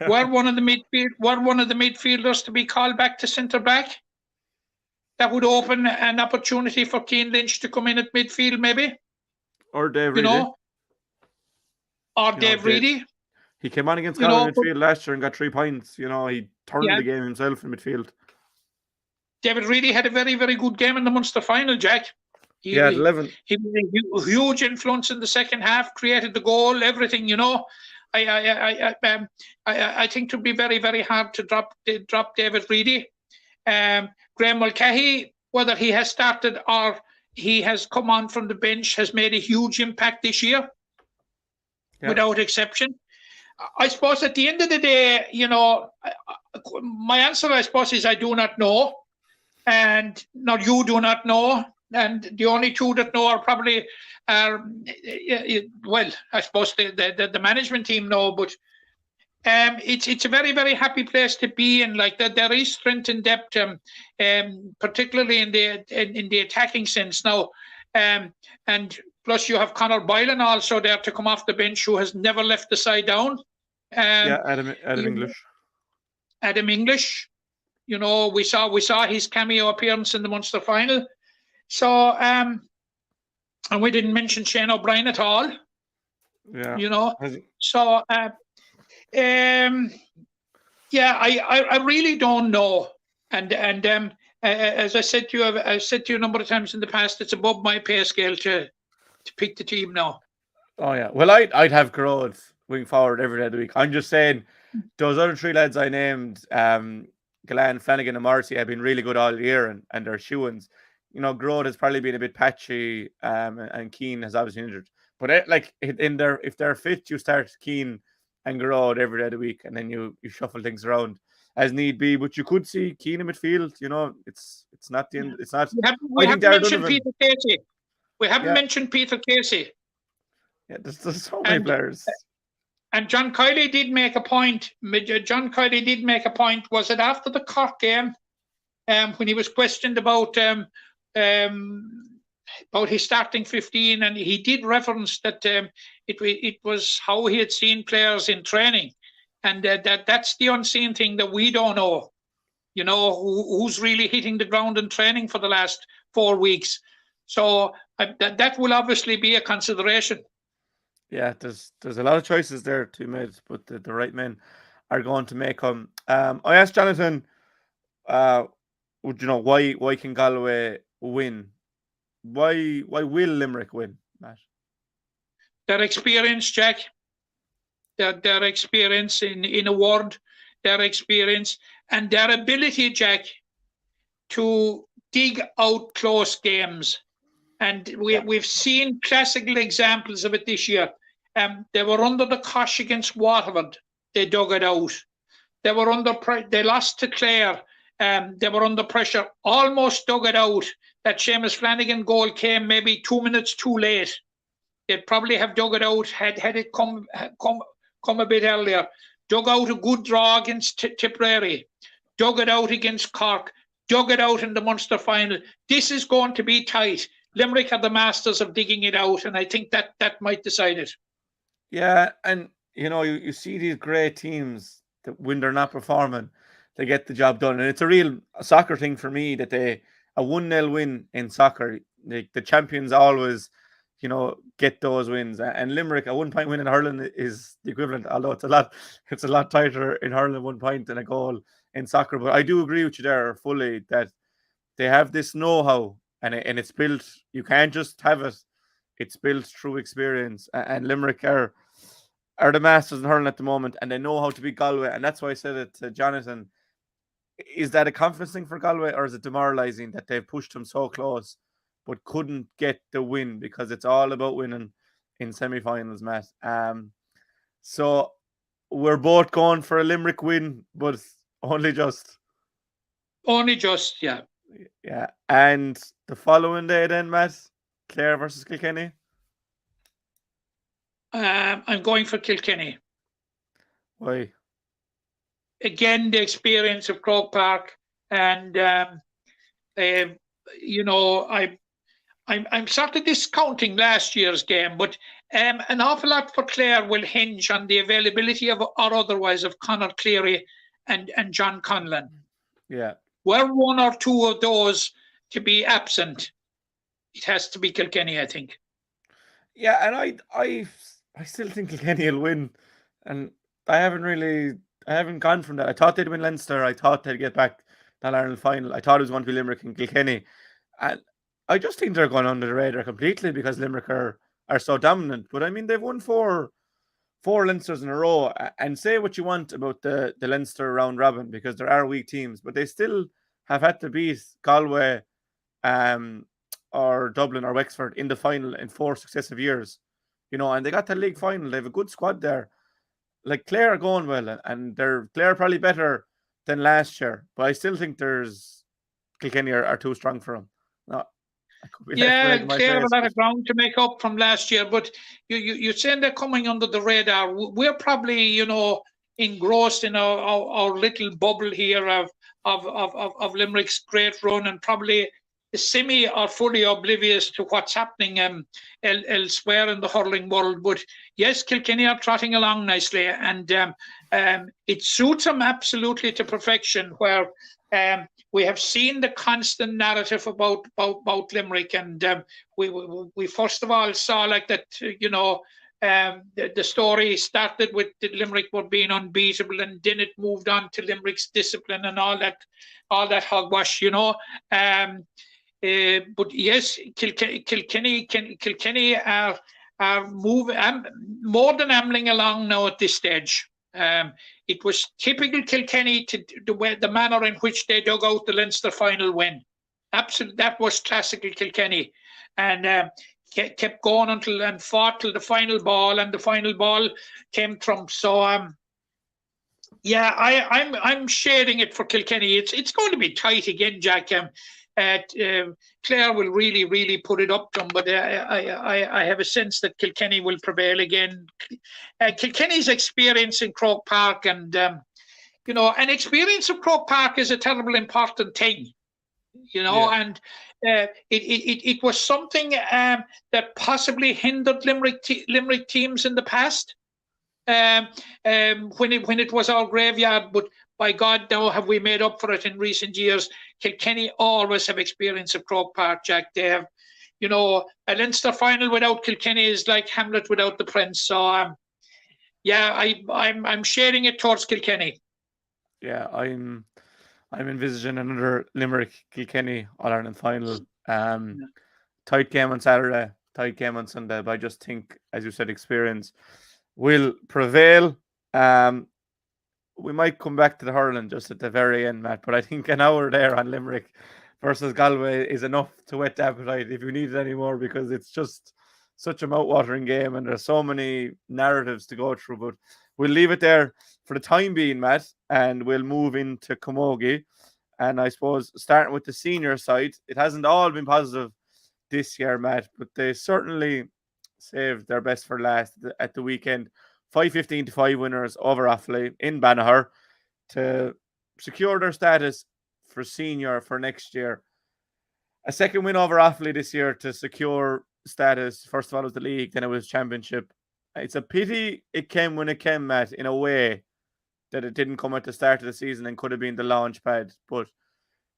Were one of the midfielders to be called back to centre back? That would open an opportunity for Cian Lynch to come in at midfield, maybe. Or Dave Reedy. Dave Reedy. He came on against Galway midfield last year and got 3 points. He turned the game himself in midfield. David Reedy had a very, very good game in the Munster final, Jack. He had 11. He was a huge influence in the second half, created the goal, everything, I think it would be very, very hard to drop David Reedy. Graham Mulcahy, whether he has started or he has come on from the bench, has made a huge impact this year, without exception. I suppose at the end of the day, my answer, I suppose, is I do not know. And now you do not know. And the only two that know are probably, I suppose the management team know, but it's a very, very happy place to be in. Like that, there is strength and depth, particularly in the attacking sense now. And plus, you have Conor Boylan also there to come off the bench, who has never left the side down. Adam English. Adam English. We saw his cameo appearance in the Munster final. So, and we didn't mention Shane O'Brien at all. Yeah. So, I really don't know. And as I said to you, I've said to you a number of times in the past, it's above my pay scale to pick the team now. Oh yeah. Well, I'd have Garrod wing forward every day of the week. I'm just saying those other 3 lads I named, Gillan, Flanagan, and Morrissey, have been really good all year, and they're shoo-ins. Garrod has probably been a bit patchy, and Keane has obviously injured. But if they're fit, you start Keane and Garrod every day of the week, and then you shuffle things around as need be. But you could see Keane in midfield. It's not the end. It's not. We haven't mentioned Peter Casey. We haven't mentioned Peter Casey. Yeah, there's so many players. And John Kiley did make a point. Was it after the Cork game, when he was questioned about his starting 15, and he did reference that it was how he had seen players in training, and that's the unseen thing that we don't know. Who's really hitting the ground in training for the last 4 weeks. So that will obviously be a consideration. Yeah, there's a lot of choices there to be made, but the right men are going to make them. I asked Jonathan, why can Galway win? Why will Limerick win, Matt? Their experience, Jack. Their experience in a word, their experience and their ability, Jack, to dig out close games. And we've seen classical examples of it this year. They were under the cosh against Waterford. They dug it out. They were they lost to Clare. They were under pressure, almost dug it out. That Seamus Flanagan goal came maybe 2 minutes too late. They'd probably have dug it out had it come a bit earlier. Dug out a good draw against Tipperary. Dug it out against Cork. Dug it out in the Munster final. This is going to be tight. Limerick are the masters of digging it out, and I think that might decide it. Yeah, and you see these great teams that when they're not performing, they get the job done. And it's a real soccer thing for me that a 1-0 win in soccer, the champions always, get those wins. And Limerick, a 1-point win in hurling is the equivalent, although it's a lot tighter in hurling, 1 point than a goal in soccer. But I do agree with you there fully that they have this know-how, and it's built. You can't just have it. It's built through experience. And Limerick are the masters in hurling at the moment, and they know how to beat Galway. And that's why I said it to Jonathan. Is that a confidence thing for Galway, or is it demoralising that they've pushed them so close but couldn't get the win? Because it's all about winning in semi-finals, Matt. So we're both going for a Limerick win, but only just. Only just, yeah. Yeah. And the following day then, Matt, Clare versus Kilkenny. I'm going for Kilkenny. Why? Again, the experience of Croke Park, and you know, I'm sort of discounting last year's game, but an awful lot for Clare will hinge on the availability of, or otherwise, of Conor Cleary and John Conlon. Yeah. Were one or two of those to be absent, it has to be Kilkenny, I think. Yeah, and I still think Kilkenny will win, and I haven't gone from that. I thought they'd win Leinster. I thought they'd get back to the Ireland final. I thought it was going to be Limerick and Kilkenny, and I just think they're going under the radar completely because Limerick are so dominant. But I mean, they've won four Leinsters in a row, and say what you want about the Leinster round robin, because there are weak teams, but they still have had to beat Galway, or Dublin or Wexford in the final in 4 successive years, and they got to the league final. They have a good squad there. Like, Clare are going well, and Clare probably better than last year, but I still think Kilkenny are too strong for them. No, yeah, Clare have a lot of ground to make up from last year, but you're saying they're coming under the radar. We're probably, engrossed in our little bubble here of Limerick's great run, and probably semi or fully oblivious to what's happening elsewhere in the hurling world. But yes, Kilkenny are trotting along nicely, and it suits them absolutely to perfection, where we have seen the constant narrative about Limerick, and we first of all saw like that, the story started with Limerick were being unbeatable, and then it moved on to Limerick's discipline and all that hogwash, but yes, Kilkenny are moving more than ambling along now at this stage. It was typical Kilkenny to the manner in which they dug out the Leinster final win. Absolutely, that was classical Kilkenny, and kept going and fought till the final ball, and the final ball came from. So yeah, I'm shading it for Kilkenny. It's going to be tight again, Jack. Clare will really put it up to them, but I have a sense that Kilkenny will prevail again. Kilkenny's experience in Croke Park, and an experience of Croke Park is a terrible important thing, and it was something that possibly hindered Limerick teams in the past, when it was our graveyard, but by God, now have we made up for it in recent years. Kilkenny always have experience of Croke Park, Jack. They have, a Leinster final without Kilkenny is like Hamlet without the prince. So, I'm sharing it towards Kilkenny. Yeah, I'm envisaging another Limerick Kilkenny All-Ireland final. Tight game on Saturday, tight game on Sunday, but I just think, as you said, experience will prevail. We might come back to the hurling just at the very end, Matt, but I think an hour there on Limerick versus Galway is enough to whet the appetite if you need it anymore, because it's just such a mouth-watering game and there's so many narratives to go through. But we'll leave it there for the time being, Matt, and we'll move into Camogie. And I suppose starting with the senior side, it hasn't all been positive this year, Matt, but they certainly saved their best for last at the weekend. 5-15-5 winners over Offaly in Banagher to secure their status for senior for next year. A second win over Offaly this year to secure status. First of all, it was the league, then it was championship. It's a pity it came when it came, Matt, in a way that it didn't come at the start of the season and could have been the launch pad. But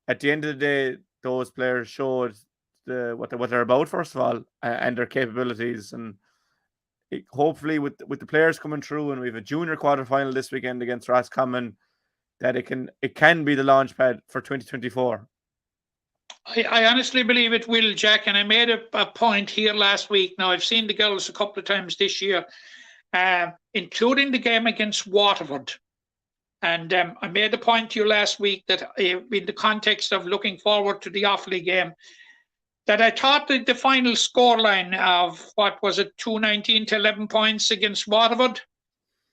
at the end of the day, those players showed what they're about, first of all, and their capabilities. And hopefully with the players coming through, and we have a junior quarterfinal this weekend against Roscommon, that it can be the launch pad for 2024. I honestly believe it will, Jack. And I made a point here last week. Now, I've seen the girls a couple of times this year, including the game against Waterford. And I made the point to you last week that in the context of looking forward to the Offaly game, that I thought that the final scoreline of, 219 to 11 points against Waterford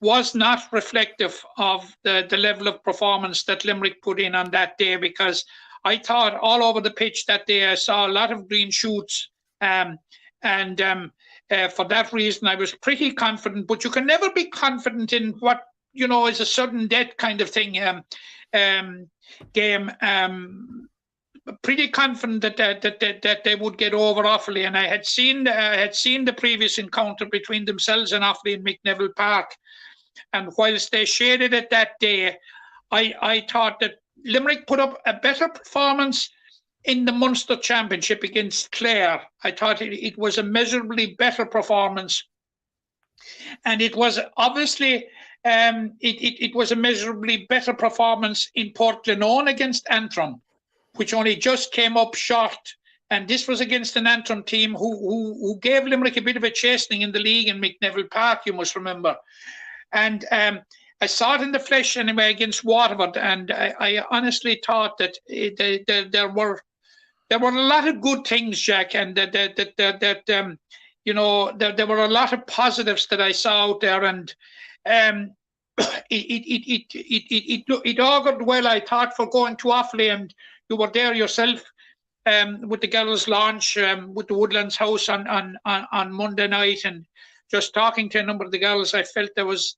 was not reflective of the level of performance that Limerick put in on that day, because I thought all over the pitch that day I saw a lot of green shoots. For that reason, I was pretty confident. But you can never be confident in what, is a sudden death kind of thing game. Pretty confident that they would get over Offaly. And I had seen the previous encounter between themselves and Offaly in McNeville Park. And whilst they shaded it that day, I thought that Limerick put up a better performance in the Munster Championship against Clare. I thought it was a measurably better performance. And it was obviously, it was a measurably better performance in Portglenone against Antrim, which only just came up short. And this was against an Antrim team who gave Limerick a bit of a chastening in the league in McNeville Park, you must remember. And I saw it in the flesh anyway against Waterford, and I honestly thought that there were a lot of good things, Jack, and that there were a lot of positives that I saw out there, and it augured well, I thought, for going to Offaly. And you were there yourself with the girls' launch with the Woodlands House on Monday night, and just talking to a number of the girls, I felt there was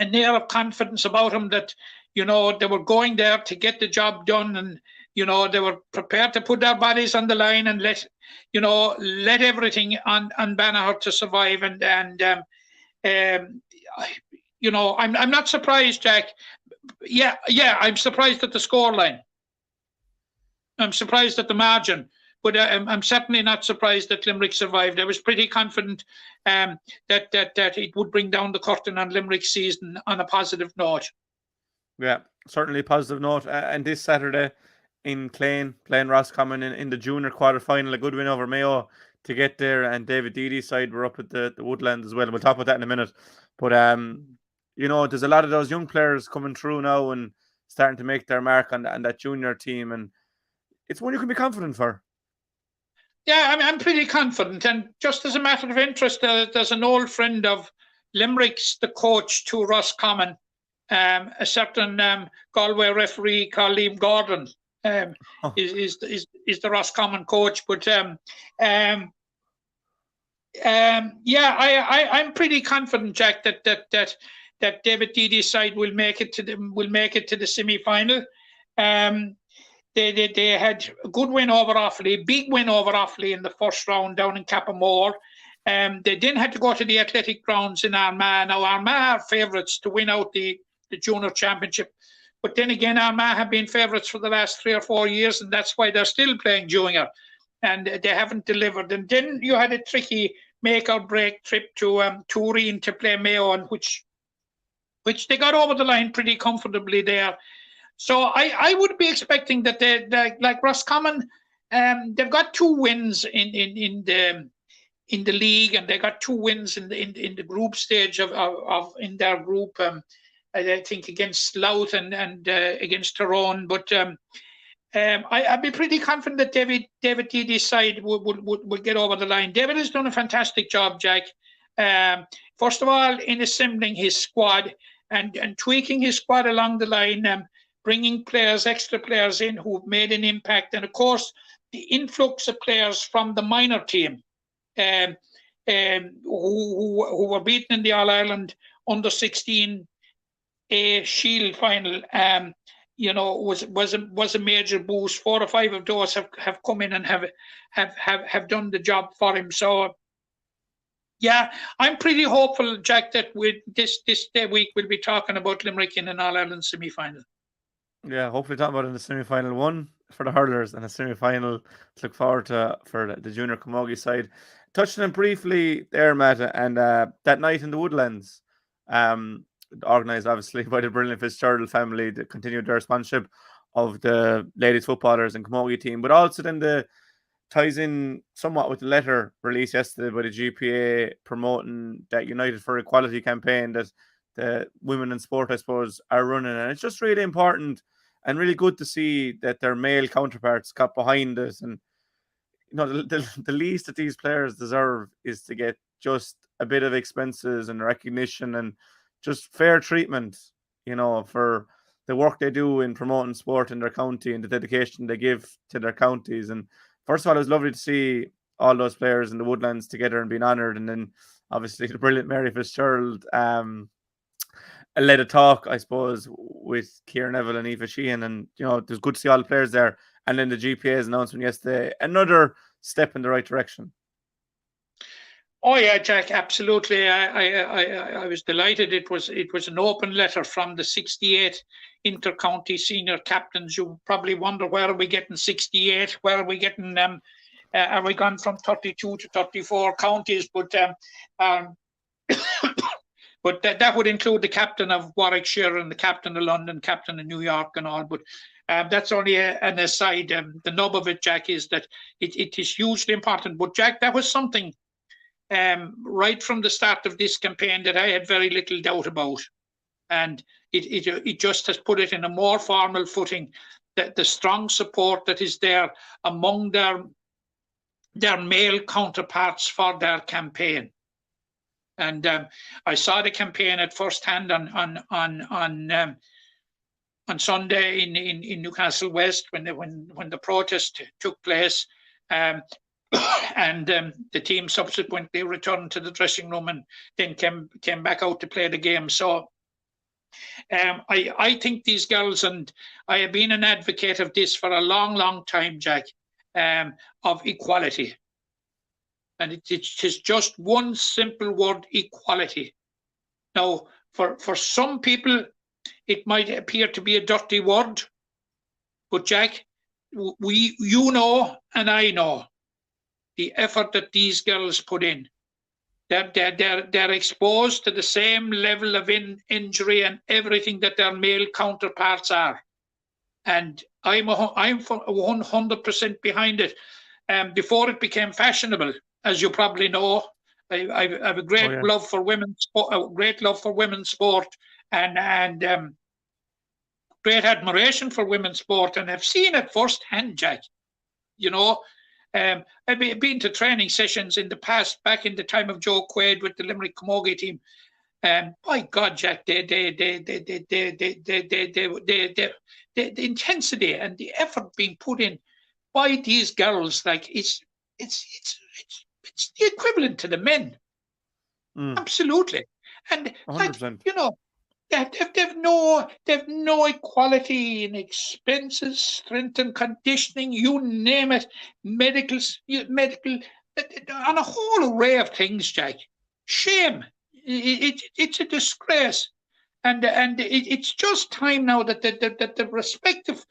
an air of confidence about them that, they were going there to get the job done, and, they were prepared to put their bodies on the line and let everything on Banagher to survive. And I'm not surprised, Jack. Yeah, I'm surprised at the scoreline. I'm surprised at the margin. But I'm certainly not surprised that Limerick survived. I was pretty confident that it would bring down the curtain on Limerick's season on a positive note. Yeah, certainly a positive note. And this Saturday in Clane, playing Roscommon in the junior quarter-final, a good win over Mayo to get there. And David Deedy's side were up at the Woodlands as well. And we'll talk about that in a minute. But, there's a lot of those young players coming through now and starting to make their mark on that junior team. And it's one you can be confident for. Yeah, I'm pretty confident. And just as a matter of interest, there's an old friend of Limerick's, the coach to Roscommon, a certain Galway referee called Liam Gordon, is the Roscommon coach. But I'm pretty confident, Jack, that David Deedy's side will make it to the semi-final. They had a good win over Offaly, big win over Offaly in the first round down in Cappamore. They then had to go to the athletic grounds in Armagh. Now, Armagh are favourites to win out the junior championship. But then again, Armagh have been favourites for the last 3 or 4 years, and that's why they're still playing junior. And they haven't delivered. And then you had a tricky make-or-break trip to Turin to play Mayo, and which they got over the line pretty comfortably there. So I would be expecting that they like Roscommon, they've got 2 wins in the league, and they got 2 wins in the group stage of in their group. I think against Louth and against Tyrone. But I'd be pretty confident that David Deedy's side would get over the line. David has done a fantastic job, Jack. First of all, in assembling his squad and tweaking his squad along the line. Bringing extra players in who've made an impact. And of course, the influx of players from the minor team who were beaten in the All-Ireland under-16 Shield final, was a major boost. 4 or 5 of those have come in and have done the job for him. So, yeah, I'm pretty hopeful, Jack, that with this week we'll be talking about Limerick in an All-Ireland semi-final. Yeah, hopefully talking about it in the semi-final, one for the hurlers and a semi-final to look forward to for the junior Camogie side. Touching on briefly there, Matt, and that night in the Woodlands, organised obviously by the brilliant Fitzgerald family, that continued their sponsorship of the ladies footballers and Camogie team, but also then the ties in somewhat with the letter released yesterday by the GPA promoting that United for Equality campaign that the women in sport, I suppose, are running. And it's just really important and really good to see that their male counterparts got behind it. And, the least that these players deserve is to get just a bit of expenses and recognition and just fair treatment, for the work they do in promoting sport in their county and the dedication they give to their counties. And first of all, it was lovely to see all those players in the Woodlands together and being honoured. And then obviously the brilliant Mary Fitzgerald led a talk, I suppose, with Ciara Neville and Aoife Sheehan. And, it was good to see all the players there. And then the GPA's announcement yesterday, another step in the right direction. Oh yeah, Jack, absolutely. I was delighted. It was an open letter from the 68 inter-county senior captains. You probably wonder, where are we getting 68? Where are we getting them? Are we gone from 32 to 34 counties? But but that would include the captain of Warwickshire and the captain of London, captain of New York, and all. But that's only an aside. The nub of it, Jack, is that it is hugely important. But Jack, that was something right from the start of this campaign that I had very little doubt about, and it just has put it in a more formal footing. That the strong support that is there among their male counterparts for their campaign. And I saw the campaign at first hand on Sunday in Newcastle West when the protest took place, and the team subsequently returned to the dressing room and then came back out to play the game. So I think these girls, and I have been an advocate of this for a long time, Jack, of equality. And it is just one simple word: equality. Now, for some people, it might appear to be a dirty word, but Jack, you know, and I know the effort that these girls put in. They're exposed to the same level of injury and everything that their male counterparts are, and I'm 100% behind it. Before it became fashionable, as you probably know, I have a great love for women's sport, and great admiration for women's sport, and I've seen it firsthand, Jack. I've been to training sessions in the past, back in the time of Joe Quaid with the Limerick Camogie team. By God, Jack, the intensity and the effort being put in by these girls, like it's the equivalent to the men. Absolutely. And 100%. they've no equality in expenses, strength and conditioning, you name it, medical, on a whole array of things, Jack. Shame. It's a disgrace. And it's just time now that the respective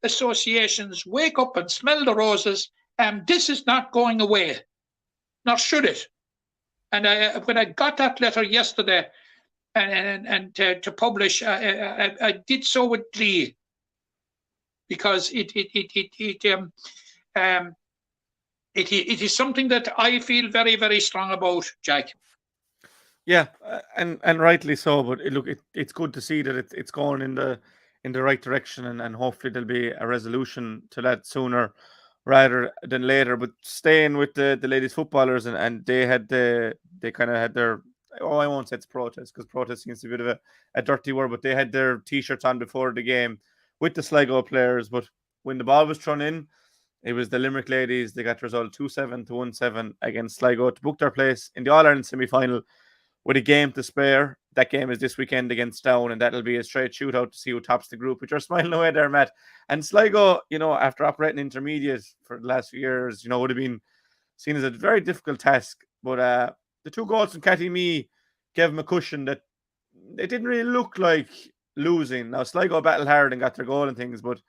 associations wake up and smell the roses. This is not going away, nor should it. And when I got that letter yesterday and to publish, I did so with glee, because it is something that I feel very, very strong about, Jack. Yeah, and rightly so. But look, it's good to see that it's going in the right direction, and hopefully there'll be a resolution to that sooner rather than later. But staying with the ladies footballers, and they kind of had their, I won't say it's protest, because protest seems to be a bit of a dirty word, but they had their t-shirts on before the game with the Sligo players. But when the ball was thrown in, it was the Limerick ladies. They got the result 2-7 to 1-7 against Sligo to book their place in the All-Ireland semi-final with a game to spare. That game is this weekend against Down, and that'll be a straight shootout to see who tops the group. But you're smiling away there, Matt. And Sligo, after operating intermediate for the last few years, would have been seen as a very difficult task. But the 2 goals from Cathy Mee gave them a cushion that it didn't really look like losing. Now, Sligo battled hard and got their goal and things, but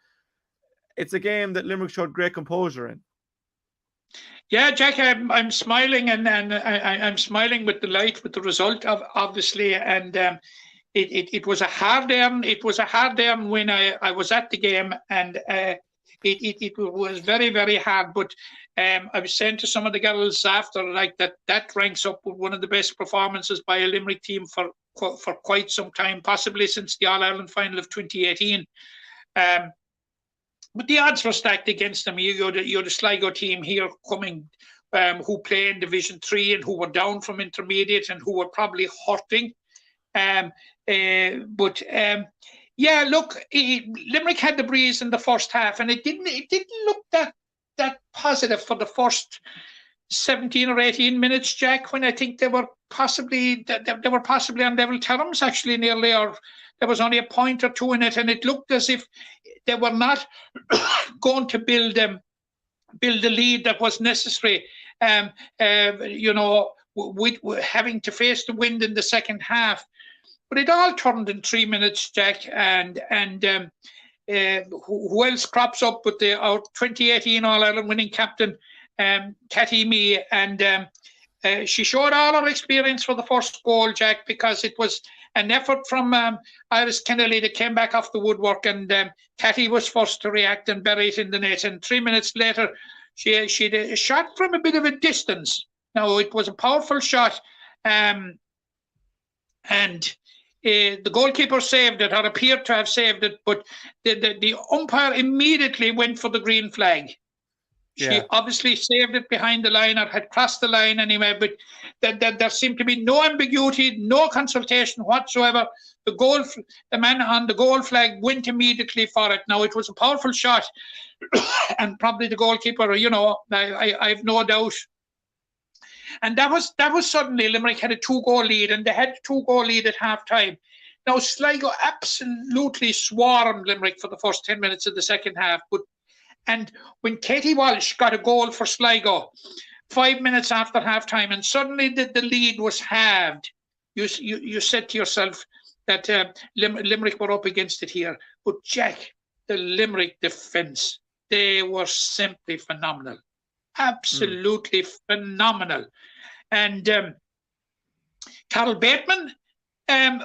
it's a game that Limerick showed great composure in. Yeah, Jack, I'm smiling, and I'm smiling with delight with the result, obviously. And it was a hard earn. It was a hard earn when I was at the game, and it was very, very hard. But I was saying to some of the girls after, like, that ranks up with one of the best performances by a Limerick team for quite some time, possibly since the All-Ireland final of 2018. But the odds were stacked against them. You're the Sligo team here coming, who play in Division 3 and who were down from intermediate and who were probably hurting. Yeah, look, Limerick had the breeze in the first half, and it didn't look that positive for the first 17 or 18 minutes, Jack, when I think they were possibly on level terms actually nearly, or there was only a point or two in it, and it looked as if they were not going to build a lead that was necessary. With having to face the wind in the second half. But it all turned in 3 minutes, Jack, and who else crops up with our 2018 All-Ireland winning captain, Katie Mee, and she showed all her experience for the first goal, Jack, because it was an effort from Iris Kennelly that came back off the woodwork, and Katie was first to react and bury it in the net. And 3 minutes later, she had a shot from a bit of a distance. Now, it was a powerful shot, and the goalkeeper saved it, or appeared to have saved it, but the umpire immediately went for the green flag. She obviously saved it behind the line, or had crossed the line anyway, but there seemed to be no ambiguity, no consultation whatsoever. The man on the goal flag went immediately for it. Now, it was a powerful shot, and probably the goalkeeper, I have no doubt. And that was suddenly Limerick had a 2-goal lead, and they had a 2-goal lead at half time. Now, Sligo absolutely swarmed Limerick for the first 10 minutes of the second half. And when Katie Walsh got a goal for Sligo 5 minutes after half time, and suddenly the lead was halved, you said to yourself that Limerick were up against it here. But Jack, the Limerick defence, they were simply phenomenal. Absolutely phenomenal. And Carol Bateman,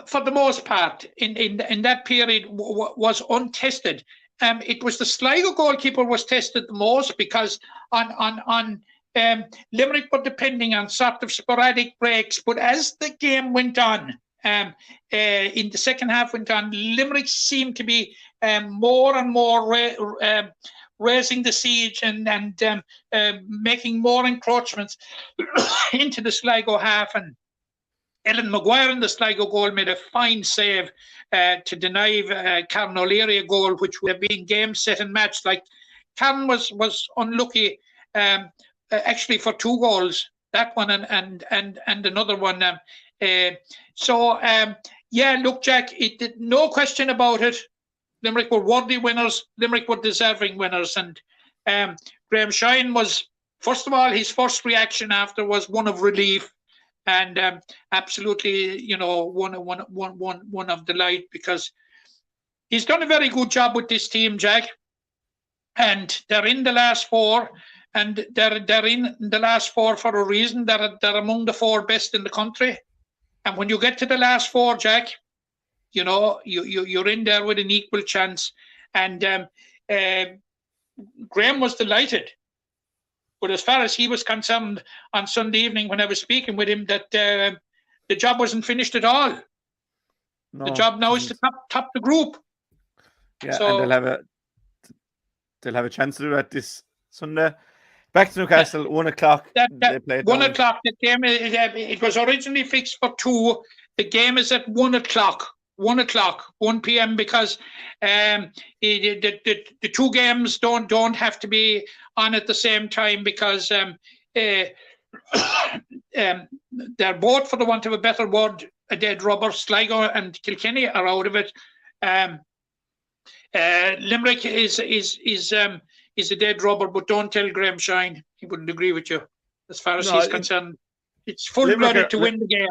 for the most part, in that period, was untested. It was the Sligo goalkeeper was tested the most, because on Limerick were depending on sort of sporadic breaks. But as the game went on, in the second half went on, Limerick seemed to be more and more raising the siege and making more encroachments into the Sligo half. And Ellen Maguire in the Sligo goal made a fine save to deny Karen O'Leary a goal, which would have been game, set and match. Like, Karen was unlucky actually for 2 goals, that one and another one. Look, Jack, no question about it. Limerick were worthy winners. Limerick were deserving winners. And Graham Shine was, first of all, his first reaction after was one of relief, and absolutely, one of delight, because he's done a very good job with this team, Jack. And they're in the last 4, and they're in the last 4 for a reason. They're among the 4 best in the country. And when you get to the last 4, Jack, you're in there with an equal chance. And Graham was delighted. But as far as he was concerned on Sunday evening when I was speaking with him, that the job wasn't finished at all. No. The job now is to top the group. Yeah, so, and they'll have a chance to do that this Sunday. Back to Newcastle, 1 o'clock. 1 o'clock. The game, it was originally fixed for 2. The game is at 1 o'clock. 1 p.m. because the 2 games don't have to be on at the same time, because they're both, for the want of a better word, a dead rubber. Sligo and Kilkenny are out of it. Limerick is a dead rubber, but don't tell Graham Shine. He wouldn't agree with you. As far as he's concerned, it's full-blooded to win the game.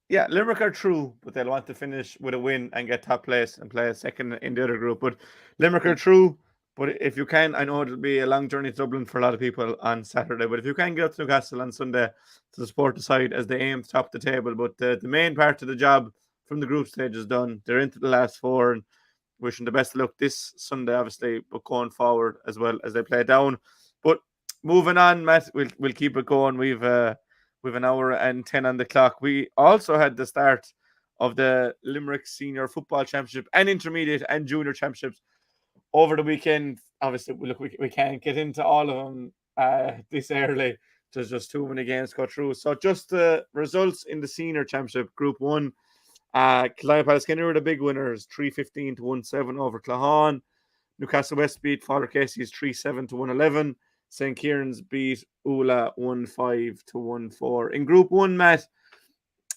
Yeah, Limerick are true, but they'll want to finish with a win and get top place and play second in the other group. But Limerick are true, but if you can, I know it'll be a long journey to Dublin for a lot of people on Saturday, but if you can get up to Newcastle on Sunday to support the side as they aim to top the table. But the main part of the job from the group stage is done. They're into the last 4 and wishing the best of luck this Sunday, obviously, but going forward as well as they play down. But moving on, Matt, we'll keep it going. We've an hour and 10 on the clock. We also had the start of the Limerick Senior Football Championship and Intermediate and Junior Championships over the weekend. Obviously, we can't get into all of them this early. There's just too many games to go through. So just the results in the Senior Championship, Group 1. Kildimo-Pallaskenry were the big winners, 3-15 to 1-7 over Claghon. Newcastle West beat Father Casey's 3-7 to 1-11. St. Kieran's beat Ula 1-5 to 1-4. In Group 1, Matt,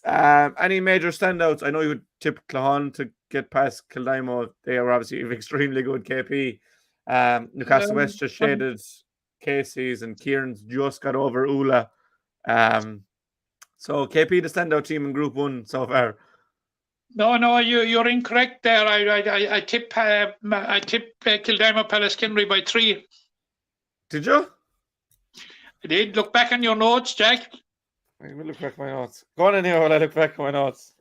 any major standouts? I know you would tip Claghon to get past Kildimo. They are obviously extremely good, KP. Newcastle West just shaded Casey's, and Kieran's just got over Ula. So KP, the standout team in Group 1 so far. No, you're incorrect there. I tip Kildimo-Pallaskenry by 3. Did you? I did. Look back on your notes, Jack. Let me look back at my notes. Go on in here while I look back at my notes.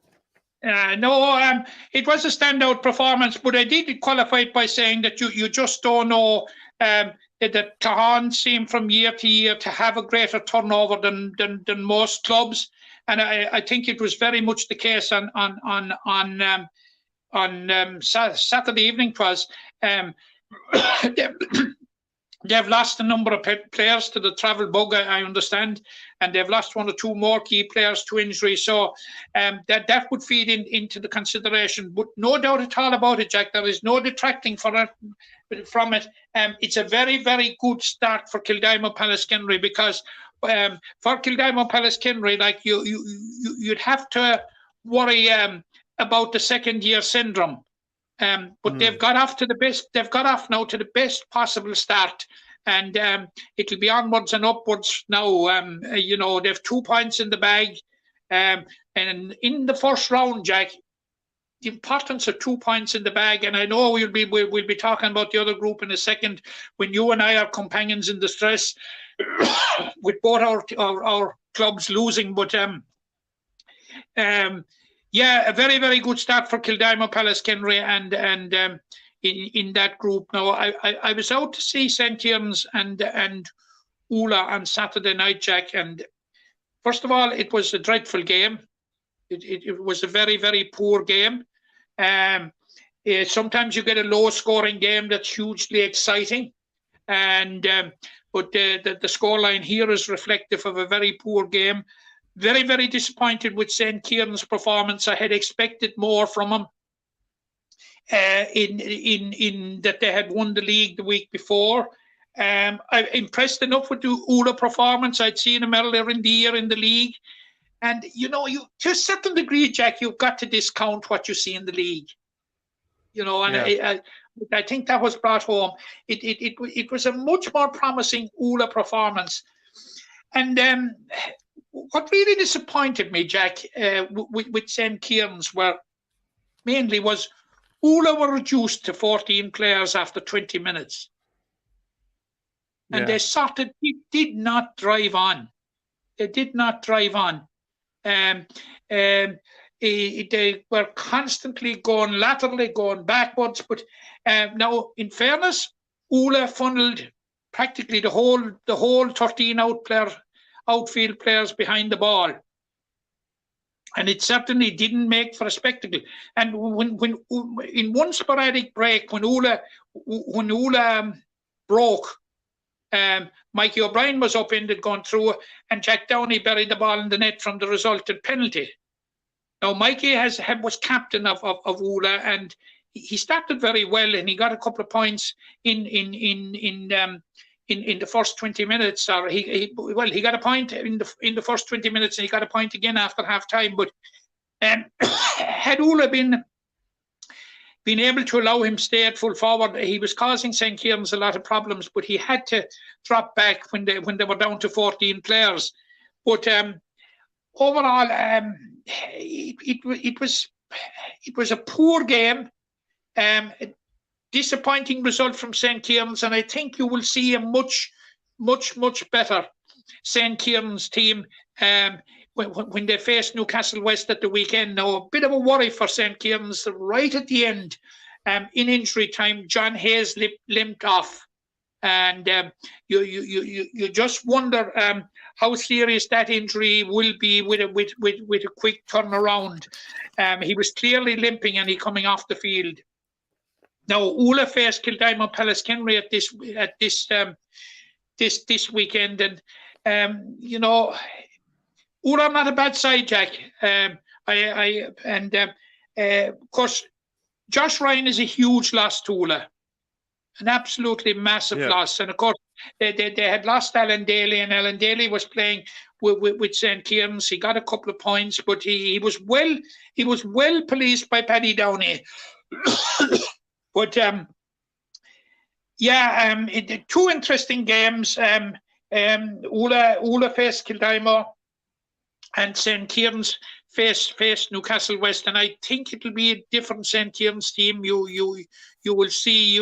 No, it was a standout performance, but I did qualify it by saying that you just don't know that Claghon seem from year to year to have a greater turnover than most clubs, and I think it was very much the case on Saturday evening. Was they've lost a number of players to the travel bug, I understand, and they've lost 1 or 2 more key players to injury. So that would feed into the consideration. But no doubt at all about it, Jack. There is no detracting from it. It's a very, very good start for Kildimo-Pallaskenry, because for Kildimo-Pallaskenry, like you'd have to worry about the second year syndrome. But they've got off to the best. They've got off now to the best possible start, and it'll be onwards and upwards now. They've 2 points in the bag, and in the first round, Jack, the importance of 2 points in the bag. And I know we'll be talking about the other group in a second, when you and I are companions in distress with both our clubs losing, but yeah, a very, very good start for Kildimo-Pallaskenry and in that group. Now, I was out to see St. Kieran's and Ula on Saturday night, Jack, and first of all, it was a dreadful game. It was a very, very poor game. Sometimes you get a low-scoring game that's hugely exciting, but the scoreline here is reflective of a very poor game. Very, very disappointed with St. Kieran's performance. I had expected more from them in that they had won the league the week before. I'm impressed enough with the Ula performance. I'd seen them earlier in the year in the league. And, you to a certain degree, Jack, you've got to discount what you see in the league. And I think that was brought home. It was a much more promising Ula performance. And what really disappointed me, Jack, with St. Kieran's mainly was Ula were reduced to 14 players after 20 minutes. And they sort of did not drive on. They did not drive on. They were constantly going laterally, going backwards. But now, in fairness, Ula funneled practically the whole 13 outfield players behind the ball, and it certainly didn't make for a spectacle. And when in one sporadic break, when Ula broke, Mikey O'Brien was upended going through, and Jack Downey buried the ball in the net from the resultant penalty. Now Mikey was captain of Ula, and he started very well, and he got a couple of points in the first 20 minutes, or he got a point in the first 20 minutes, and he got a point again after half time. But had Ula been able to allow him stay at full forward, he was causing St. Kieran's a lot of problems, but he had to drop back when they were down to 14 players. But overall, it was a poor game. Disappointing result from St. Kieran's, and I think you will see a much, much, much better St. Kieran's team when they faced Newcastle West at the weekend. Now, a bit of a worry for St. Kieran's right at the end. In injury time, John Hayes limped off. And you just wonder how serious that injury will be with a quick turnaround. He was clearly limping and he coming off the field. Now, Ula faced Kildimo Pallaskenry at this weekend, and Ula not a bad side, Jack. Of course, Josh Ryan is a huge loss to Ula. An absolutely massive loss. And of course, they had lost Alan Daly, and Alan Daly was playing with St. Kieran's. He got a couple of points, but he was well policed by Paddy Downey. But two interesting games. Ula faced Kildimo, and St. Kieran's faced Newcastle West, and I think it'll be a different St. Kieran's team. You will see.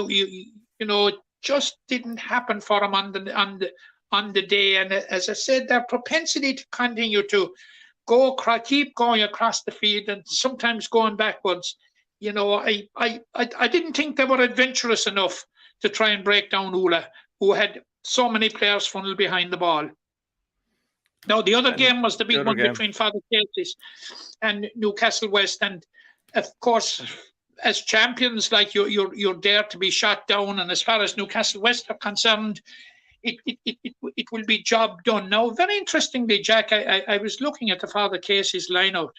It just didn't happen for them on the day. And as I said, their propensity to continue to keep going across the field and sometimes going backwards. I didn't think they were adventurous enough to try and break down Ula, who had so many players funneled behind the ball. Now, the other game was the big one between Father Casey's and Newcastle West. And, of course, as champions, like you're there to be shot down. And as far as Newcastle West are concerned, it will be job done. Now, very interestingly, Jack, I was looking at the Father Casey's line-out.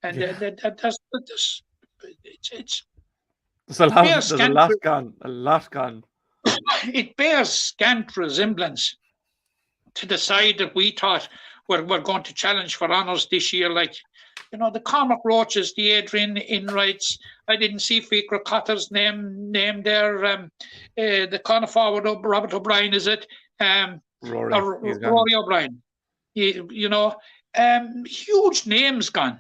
And there's a lot gone. It bears scant resemblance to the side that we thought were going to challenge for honours this year. Like, the Cormac Roaches, the Adrian Enrights. I didn't see Fikra Cotter's name there. The corner forward, Robert O'Brien, is it? Rory O'Brien. Huge names gone.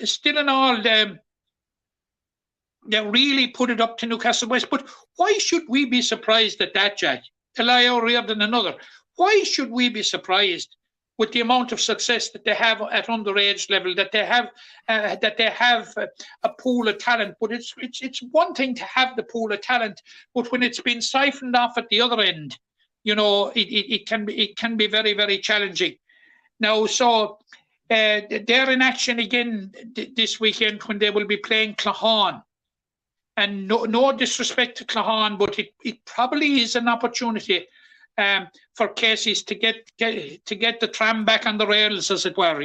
Still in all, they really put it up to Newcastle West. But why should we be surprised at that, Jack? Elia O'Riordan, another. Why should we be surprised with the amount of success that they have at underage level, that they have a pool of talent? But it's one thing to have the pool of talent, but when it's been siphoned off at the other end, it can be very, very challenging. Now, so they're in action again this weekend when they will be playing Claghon. And no disrespect to Claghon, but it probably is an opportunity for Casey's to get the tram back on the rails, as it were.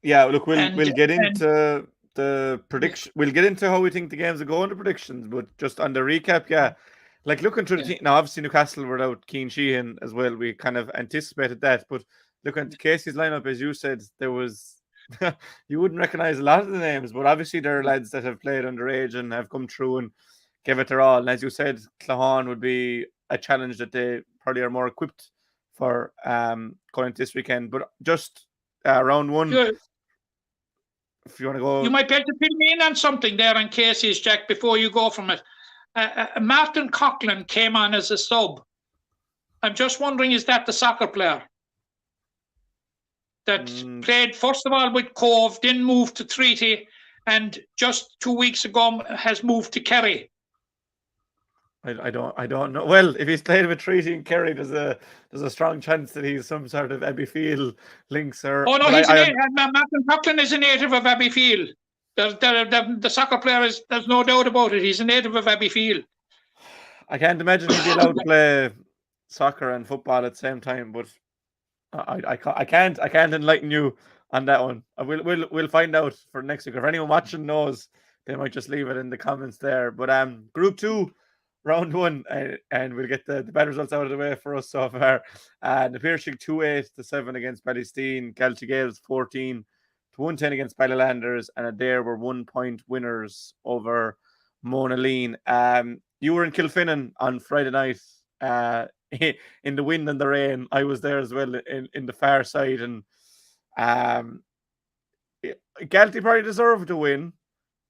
Yeah, look, we'll get into the prediction. We'll get into how we think the games will go into predictions, but just on the recap, looking through the team now. Obviously, Newcastle without Cian Sheehan as well. We kind of anticipated that, but looking at Casey's lineup, as you said, there was. You wouldn't recognise a lot of the names, but obviously there are lads that have played underage and have come through and give it their all. And as you said, Claghon would be a challenge that they probably are more equipped for going into this weekend. But just round one, if you want to go, you might be able to fill me in on something there on Casey's, Jack, before you go from it. Martin Coughlin came on as a sub. I'm just wondering, is that the soccer player that played first of all with Cove, then moved to Treaty, and just 2 weeks ago has moved to Kerry? I don't know. Well, if he's played with Treaty and Kerry, there's a strong chance that he's some sort of Abbeyfield links. Martin Coughlin is a native of Abbeyfield. The soccer player there's no doubt about it. He's a native of Abbeyfield. I can't imagine he'd be allowed to play soccer and football at the same time, but I can't enlighten you on that one. We'll find out for next week. If anyone watching knows, they might just leave it in the comments there. But Group 2, Round 1, and we'll get the bad results out of the way for us so far. The Piercing 2-8-7 against Ballysteen, Galty Gales 14-110 against Ballylanders, and Adair were 1 point winners over Monaleen. You were in Kilfinnan on Friday night. In the wind and the rain. I was there as well in the far side, and Galty probably deserved to win,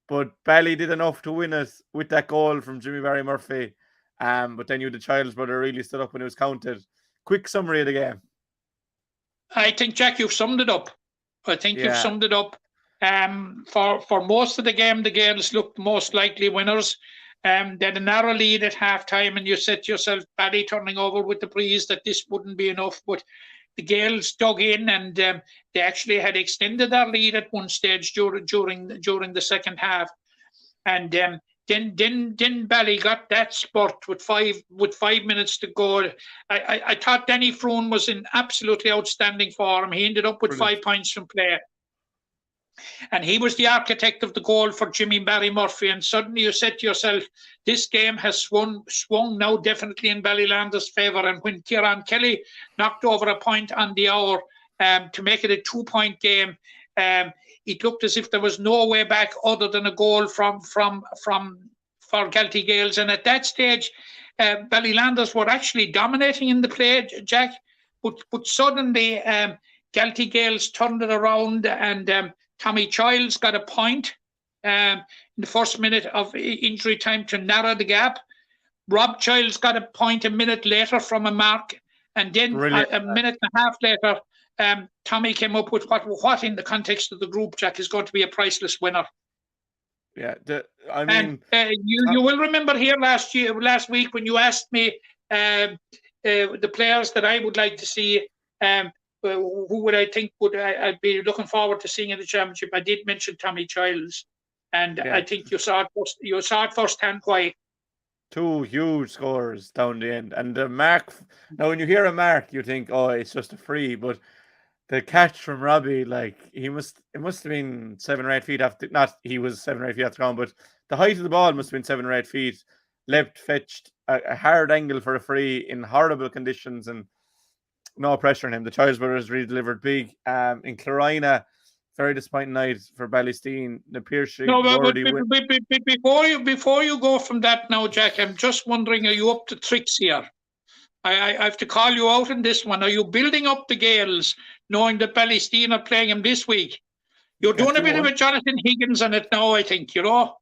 but Bally did enough to win it with that goal from Jimmy Barry Murphy. But then the Child's brother really stood up when it was counted. Quick summary of the game. I think, Jack, you've summed it up. I think you've summed it up. For most of the game, the Gaels looked most likely winners. They had a narrow lead at half-time, and you said to yourself, Bally turning over with the breeze, that this wouldn't be enough. But the Gaels dug in, and they actually had extended their lead at one stage during the second half. And then Bally got that spurt with 5 minutes to go. I thought Danny Froome was in absolutely outstanding form. He ended up with 5 points from play. And he was the architect of the goal for Jimmy Barry Murphy. And suddenly you said to yourself, this game has swung now definitely in Ballylander's favour. And when Kieran Kelly knocked over a point on the hour to make it a 2-point game, it looked as if there was no way back other than a goal for Galtee Gaels. And at that stage, Ballylanders were actually dominating in the play, Jack. But suddenly, Galtee Gaels turned it around, and Tommy Childs got a point in the first minute of injury time to narrow the gap. Rob Childs got a point a minute later from a mark, and then a minute and a half later, Tommy came up with what in the context of the group, Jack, is going to be a priceless winner. Yeah, I mean, you will remember here last week when you asked me the players that I would like to see. Who would I think I'd be looking forward to seeing in the championship? I did mention Tommy Childs, and I think you saw it firsthand why. 2 huge scores down the end, and the mark. Now, when you hear a mark, you think, "Oh, it's just a free," but the catch from Robbie, like it must have been 7 or 8 feet after. Not he was 7 or 8 feet after ground, but the height of the ball must have been 7 or 8 feet. Leapt, fetched a hard angle for a free in horrible conditions, and no pressure on him. The Childs brothers really delivered big. In Clorina, very disappointing night for Ballysteen. The Piercy. No, but before you go from that now, Jack, I'm just wondering, are you up to tricks here? I have to call you out on this one. Are you building up the Gaels, knowing that Ballysteen are playing him this week? You're doing a bit of a Jonathan Higgins on it now, I think. You know,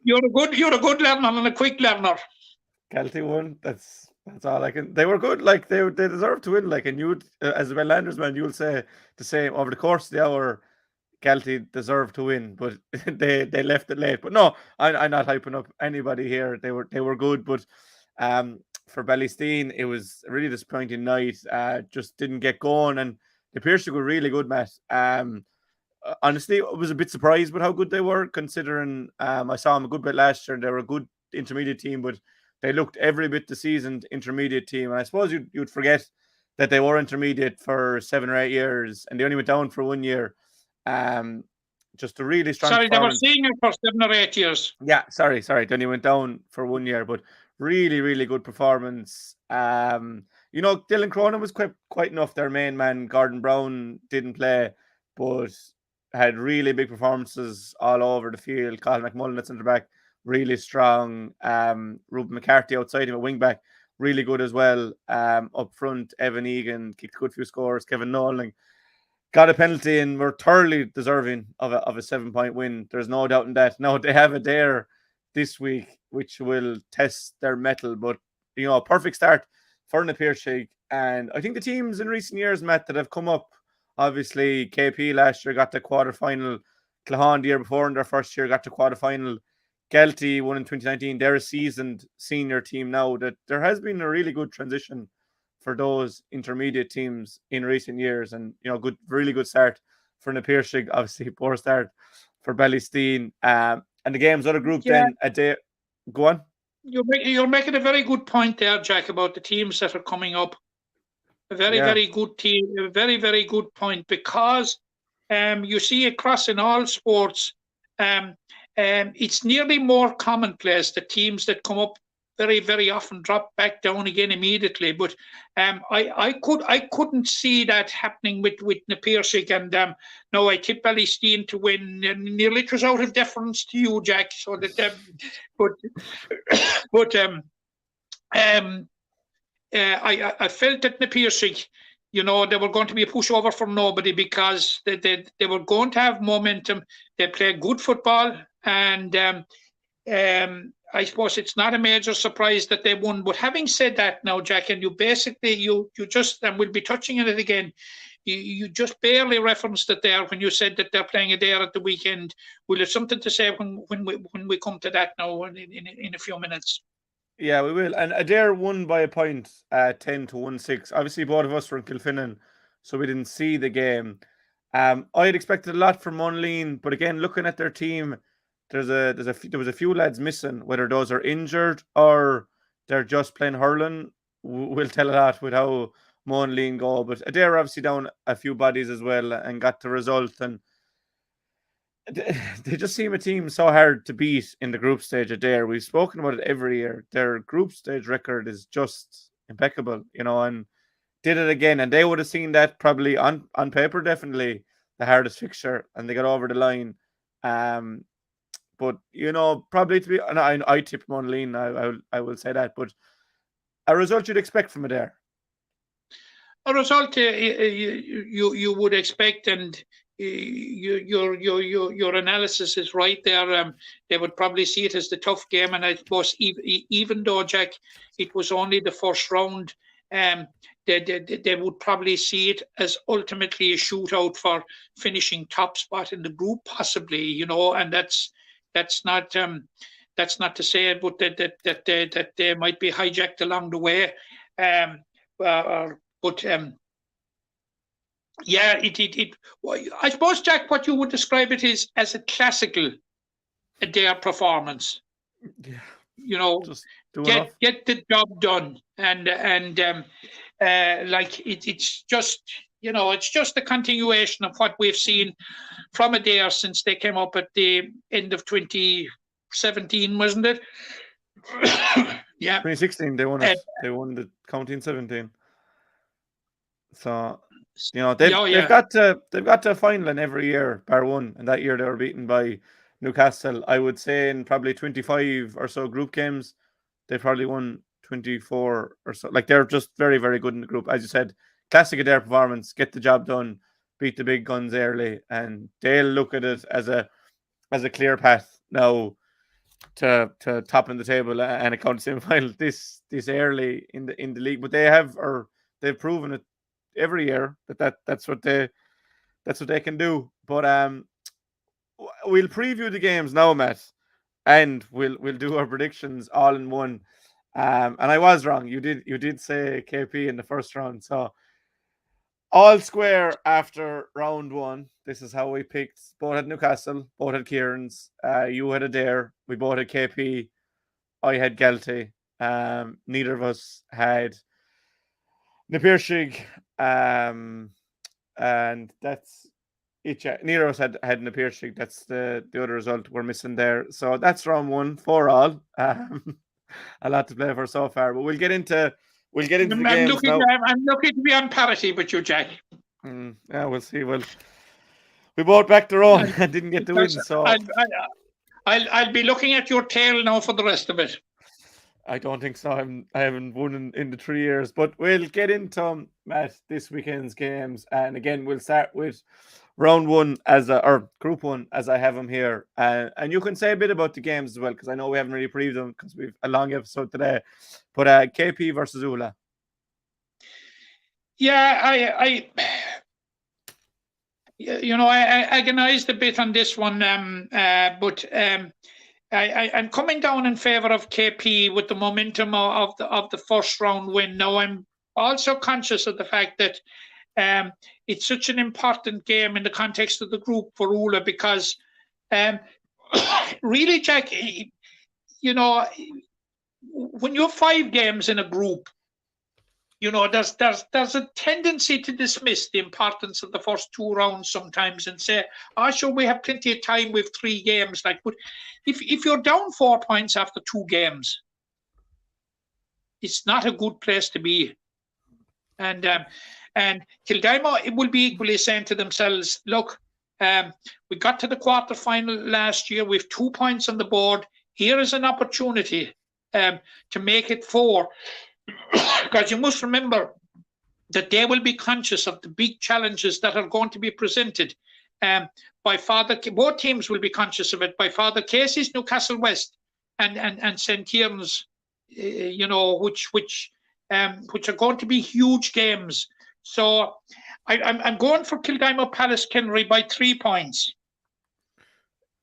you're a good learner and a quick learner. Galtee won. That's all I can. They were good. Like they deserved to win. Like, and you, as a Ballylanders man, you'll say the same over the course of the hour. Galtee deserved to win, but they left it late. But no, I'm not hyping up anybody here. They were good, but for Ballysteen, it was a really disappointing night. Just didn't get going, and the Piercy were really good, Matt. Honestly, I was a bit surprised with how good they were, considering I saw them a good bit last year. They were a good intermediate team, but they looked every bit the seasoned intermediate team. And I suppose you'd forget that they were intermediate for 7 or 8 years, and they only went down for 1 year. Just a really strong. Sorry, they were senior for 7 or 8 years. Yeah, sorry. They only went down for 1 year, but really, really good performance. Dylan Cronin was quite enough. Their main man, Gordon Brown, didn't play, but had really big performances all over the field. Colin McMullen at centre back, really strong. Ruben McCarthy outside him at wing back, really good as well. Up front, Evan Egan kicked a good few scores. Kevin Nolan got a penalty and were thoroughly deserving of a 7-point win. There's no doubt in that. Now they have a dare this week, which will test their mettle. But a perfect start for the Piercy. And I think the teams in recent years, Matt, that have come up, obviously KP last year got to quarterfinal. Clahan the year before in their first year got to quarterfinal. Galtee won in 2019. They're a seasoned senior team now. That there has been a really good transition for those intermediate teams in recent years, and really good start for the Piercy. Obviously, poor start for Ballysteen. And the game's other group then a day. Go on. You're making a very good point there, Jack, about the teams that are coming up. A very good team. A very, very good point, because you see across in all sports. It's nearly more commonplace that teams that come up very, very often drop back down again immediately. But I couldn't see that happening with the Piercy. And no, I tipped Ballysteen to win. Nearly it was out of deference to you, Jack. So that, I felt that the Piercy, they were going to be a pushover for nobody, because they were going to have momentum. They play good football, and I suppose it's not a major surprise that they won. But having said that now, Jack, and you basically, you just, and we'll be touching on it again, you just barely referenced it there when you said that they're playing a Dare at the weekend. Will have something to say when we come to that now in a few minutes? Yeah, we will. And Adair won by a point, 10-16. Obviously, both of us were in Kilfinnan, so we didn't see the game. I had expected a lot from Monleen, but again, looking at their team, there was a few lads missing. Whether those are injured or they're just playing hurling, will tell a lot with how Monleen go. But Adair obviously down a few bodies as well and got the result. And they just seem a team so hard to beat in the group stage. Adair, we've spoken about it every year. Their group stage record is just impeccable, and did it again. And they would have seen that probably on paper, definitely the hardest fixture, and they got over the line. But probably to be, and I tipped Monleen. I will say that, but a result you'd expect from Adair. A result you would expect, and your analysis is right there. They would probably see it as the tough game, and I suppose even though, Jack, it was only the first round, they would probably see it as ultimately a shootout for finishing top spot in the group, possibly. And that's not to say it, but that they might be hijacked along the way. Yeah, I suppose, Jack, what you would describe it is as a classical Adair performance. Yeah. Just get the job done, and it's just it's just a continuation of what we've seen from Adair since they came up at the end of 2017, wasn't it? Yeah, 2016 they won it. They won the county in 17. So they've got to a final in every year, bar one, and that year they were beaten by Newcastle. I would say in probably 25 or so group games, they probably won 24 or so. Like, they're just very, very good in the group. As you said, classic Adair performance, get the job done, beat the big guns early, and they'll look at it as a clear path now to topping the table and a county semi-final this early in the league. But they've proven it every year that's what they can do. But we'll preview the games now, Matt, and we'll do our predictions all in one. And I was wrong. You did say KP in the first round. So all square after round one. This is how we picked. Both had Newcastle, both had Kieran's. You had Adair. We both had KP. I had Galtay. Neither of us had 𝘕𝘰𝘦𝘭𝘴 and that's it. Neither of us had 𝘕𝘰𝘦𝘭𝘴. That's the other result we're missing there. So that's round one for all. A lot to play for so far, but we'll get into the games now. I'm looking to be on parity with you, Jack. Yeah, we'll see. Well, we both backed our own and didn't get the win. So I'll be looking at your tail now for the rest of it. I don't think so. I haven't won in the 3 years, but we'll get into Matt this weekend's games, and again we'll start with round one or group one as I have them here, and you can say a bit about the games as well, because I know we haven't really previewed them because we've a long episode today. But KP versus Ula. Yeah, I agonized a bit on this one, but I'm coming down in favour of KP with the momentum of the first round win. Now, I'm also conscious of the fact that it's such an important game in the context of the group for Ula, because really, Jack, when you have 5 games in a group, there's a tendency to dismiss the importance of the first 2 rounds sometimes and say, sure, we have plenty of time with 3 games. But if you're down 4 points after 2 games, it's not a good place to be. And Kildimo will be equally saying to themselves, look, we got to the quarter-final last year with 2 points on the board. Here is an opportunity to make it 4. Because you must remember that they will be conscious of the big challenges that are going to be presented. Both teams will be conscious of it. By Father Casey's Newcastle West, and St. Kieran's, which are going to be huge games. So I'm going for Kildimo Palace Kenry by 3 points.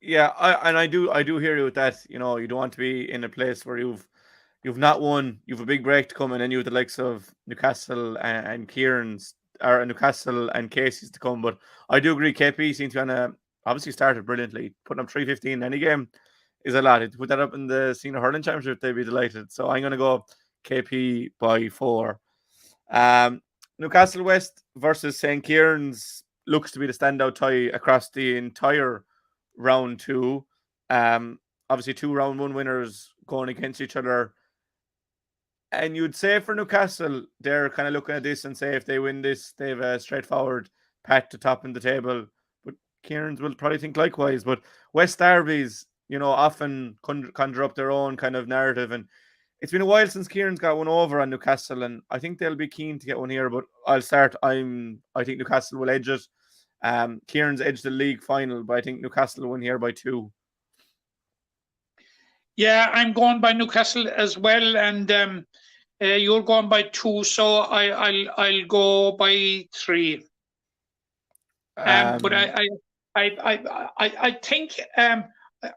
Yeah, I do hear you with that. You don't want to be in a place where you've not won, you've a big break to come, and then you have the likes of Newcastle and Kieran's, or Newcastle and Casey's to come. But I do agree, KP seems to obviously started brilliantly. Putting up 315 in any game is a lot. To put that up in the Senior Hurling Championship, they'd be delighted. So I'm going to go KP by 4. Newcastle West versus St. Kieran's looks to be the standout tie across the entire round 2. Obviously 2 round 1 winners going against each other. And you'd say for Newcastle, they're kind of looking at this and say if they win this, they have a straightforward path to top in the table. But Kieran's will probably think likewise. But West Derbies, often conjure up their own kind of narrative. And it's been a while since Kieran's got one over on Newcastle. And I think they'll be keen to get one here. But I'll start. I think Newcastle will edge it. Kieran's edged the league final, but I think Newcastle will win here by 2. Yeah, I'm going by Newcastle as well, and you're going by 2, so I'll go by 3. But I think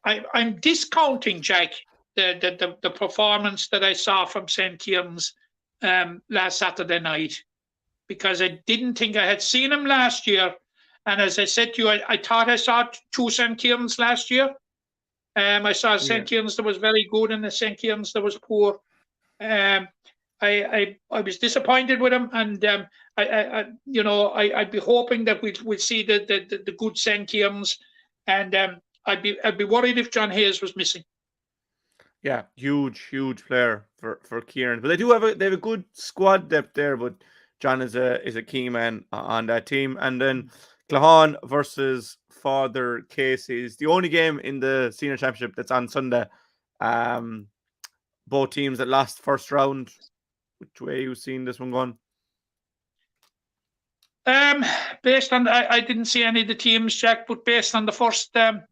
I'm discounting, Jack, the performance that I saw from St. Kieran's last Saturday night, because I didn't think I had seen him last year, and as I said to you, I thought I saw 2 St. Kieran's last year. I saw St. Kieran's that was very good and the St. Kieran's that was poor. I was disappointed with him, and I'd be hoping that we'd see the good St. Kieran's, and I'd be worried if John Hayes was missing. Yeah, huge player for Kieran, but they have a good squad depth there. But John is a key man on that team, and then Clahan versus Father Casey's, the only game in the Senior Championship that's on Sunday. Both teams that lost first round. Which way you seen this one going? Based on I didn't see any of the teams, Jack, but based on the first on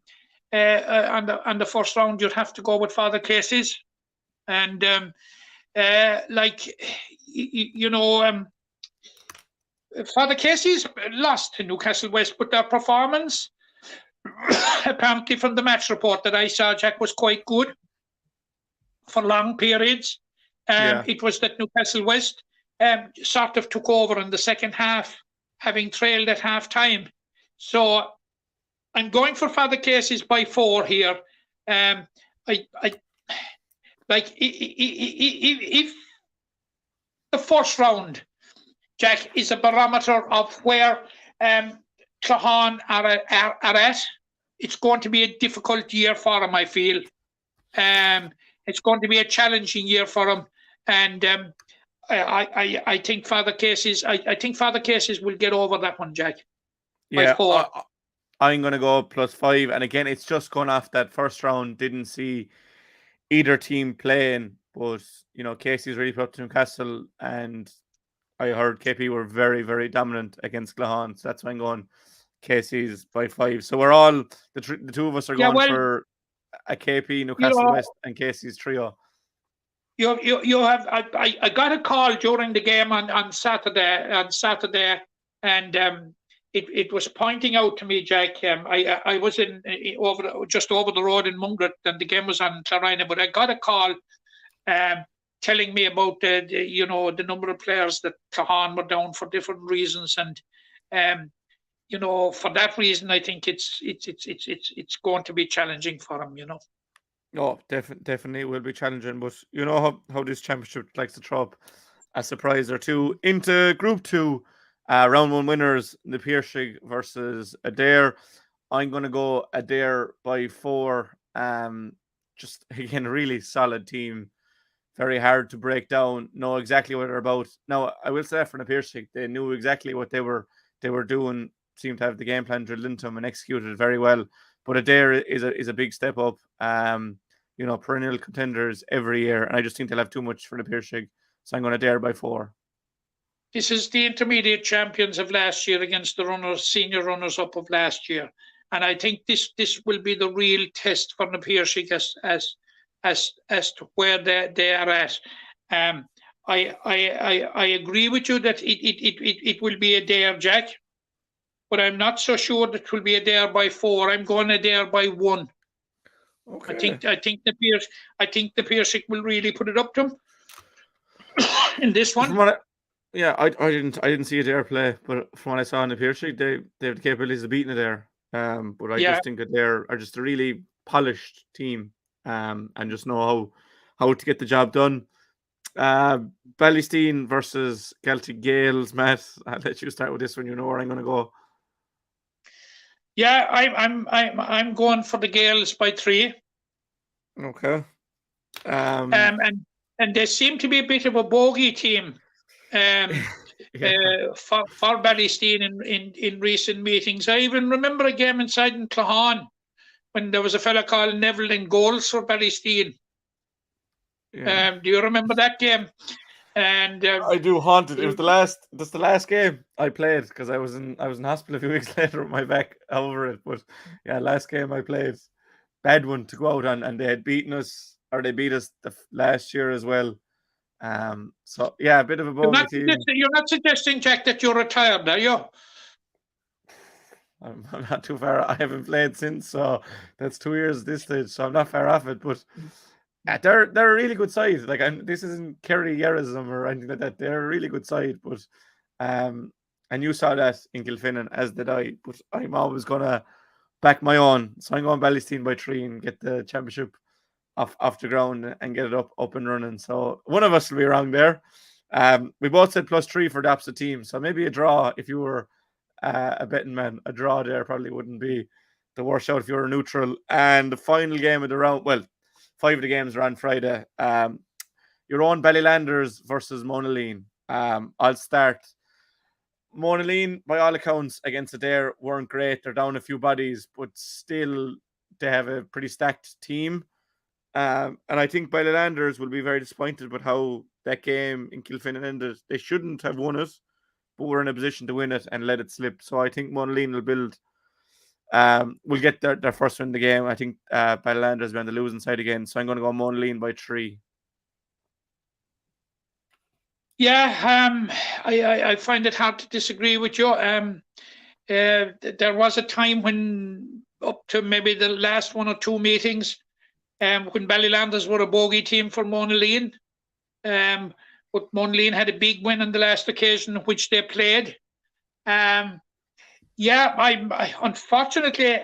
the first round, you'd have to go with Father Casey's, and Father Casey's lost to Newcastle West, but their performance, apparently from the match report that I saw, Jack, was quite good for long periods. It was that Newcastle West sort of took over in the second half, having trailed at half time. So I'm going for Father Casey's by 4 here. If the first round, Jack, is a barometer of where Clahan are at, it's going to be a difficult year for him, I feel. It's going to be a challenging year for him, and I think Father Casey's. I think Father Casey's will get over that one, Jack. Yeah, 4. I'm going to go +5, and again, it's just going off that first round. Didn't see either team playing, but Casey's really put up to Newcastle, and I heard KP were very, very dominant against Clahan, so that's why I'm going Casey's by 5. So we're all the 2 of us are going for a KP, Newcastle West, and Casey's trio. You have I got a call during the game on Saturday, and it was pointing out to me, Jack. I was just over the road in Mungret, and the game was on Clarina, but I got a call telling me about the number of players that Clahan were down for different reasons, and for that reason, I think it's going to be challenging for him. Oh, definitely will be challenging, but you know how this championship likes to throw up a surprise or two. Into Group 2, round 1 winners, the Piershig versus Adair. I'm going to go Adair by 4. Just again, a really solid team. Very hard to break down. Know exactly what they're about. Now, I will say for the Piershig, they knew exactly what they were doing. Seemed to have the game plan drilled into them and executed it very well. But Adair is a big step up. Perennial contenders every year, and I just think they'll have too much for the Piershig. So I'm going Adair by 4. This is the intermediate champions of last year against the senior runners-up of last year. And I think this will be the real test for the Piershig as as to where they are at. I agree with you that it will be a dare, Jack, but I'm not so sure that it will be a dare by 4. I'm going a dare by 1. Okay. I think the Piercing will really put it up to him in this one. From what I didn't see a dare play, but from what I saw in the Pierce League, they have the capabilities of beating it there. But I just think that they're just a really polished team, and just know how to get the job done. Ballysteen versus Celtic Gales, Matt. I'll let you start with this one. You know where I'm going to go. Yeah, I'm going for the Gales by 3. Okay. And they seem to be a bit of a bogey team. For Ballysteen in recent meetings. I even remember a game inside in Clahan when there was a fella called Neville in goals for Ballysteen. Do you remember that game? And I do haunt it. It was the last game I played because I was in hospital a few weeks later with my back over it. But yeah, last game I played, bad one to go out on, and they had beaten us, or they beat us last year as well. So yeah, a bit of a bogey team. You're not suggesting, Jack, that you're retired, are you? I'm not too far. I haven't played since, so that's 2 years at this stage. So I'm not far off it. But they're a really good side. Like, this isn't Kerry Yerism or anything like that. They're a really good side. But and you saw that in Kilfinnan, as did I. But I'm always gonna back my own. So I'm going Ballysteen by 3 and get the championship off the ground and get it up and running. So one of us will be wrong there. We both said +3 for the opposite team. So maybe a draw if you were a betting man. A draw there probably wouldn't be the worst shout if you were neutral. And the final game of the round, well, 5 of the games are on Friday. Your own Ballylanders versus Monaleen. I'll start. Monaleen, by all accounts, against Adair weren't great. They're down a few bodies, but still they have a pretty stacked team. And I think Ballylanders will be very disappointed with how that game in Kilfinnan ended. They shouldn't have won it, but were in a position to win it and let it slip. So I think Monaleen will get their first win in the game. I think Ballylanders will be on the losing side again. So I'm going to go Monaleen by 3. Yeah, I find it hard to disagree with you. There was a time when, up to maybe the last 1 or 2 meetings, when Ballylanders were a bogey team for Monaleen. But Monaleen had a big win on the last occasion which they played. I unfortunately,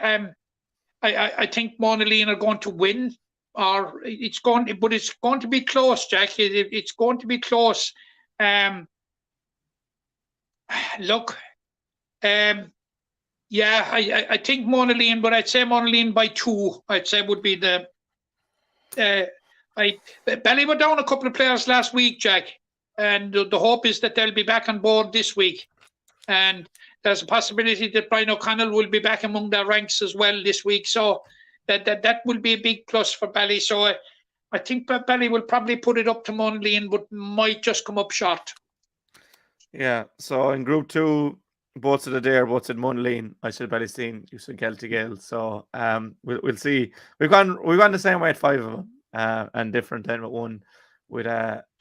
I think Monaleen are going to win, but it's going to be close, Jack. It's going to be close. I think Monaleen, but I'd say Monaleen by 2. I'd say would be the. Bally were down a couple of players last week, Jack, and the hope is that they'll be back on board this week. And there's a possibility that Brian O'Connell will be back among their ranks as well this week. So that will be a big plus for Bally. So I think Bally will probably put it up to Monaleen, but might just come up short. Yeah. So in Group 2, both said Adair, both said Monaleen. I said Ballysteen, you said Celtic Gales. So we'll see. We've gone the same way at 5 of them, and different then with 1 with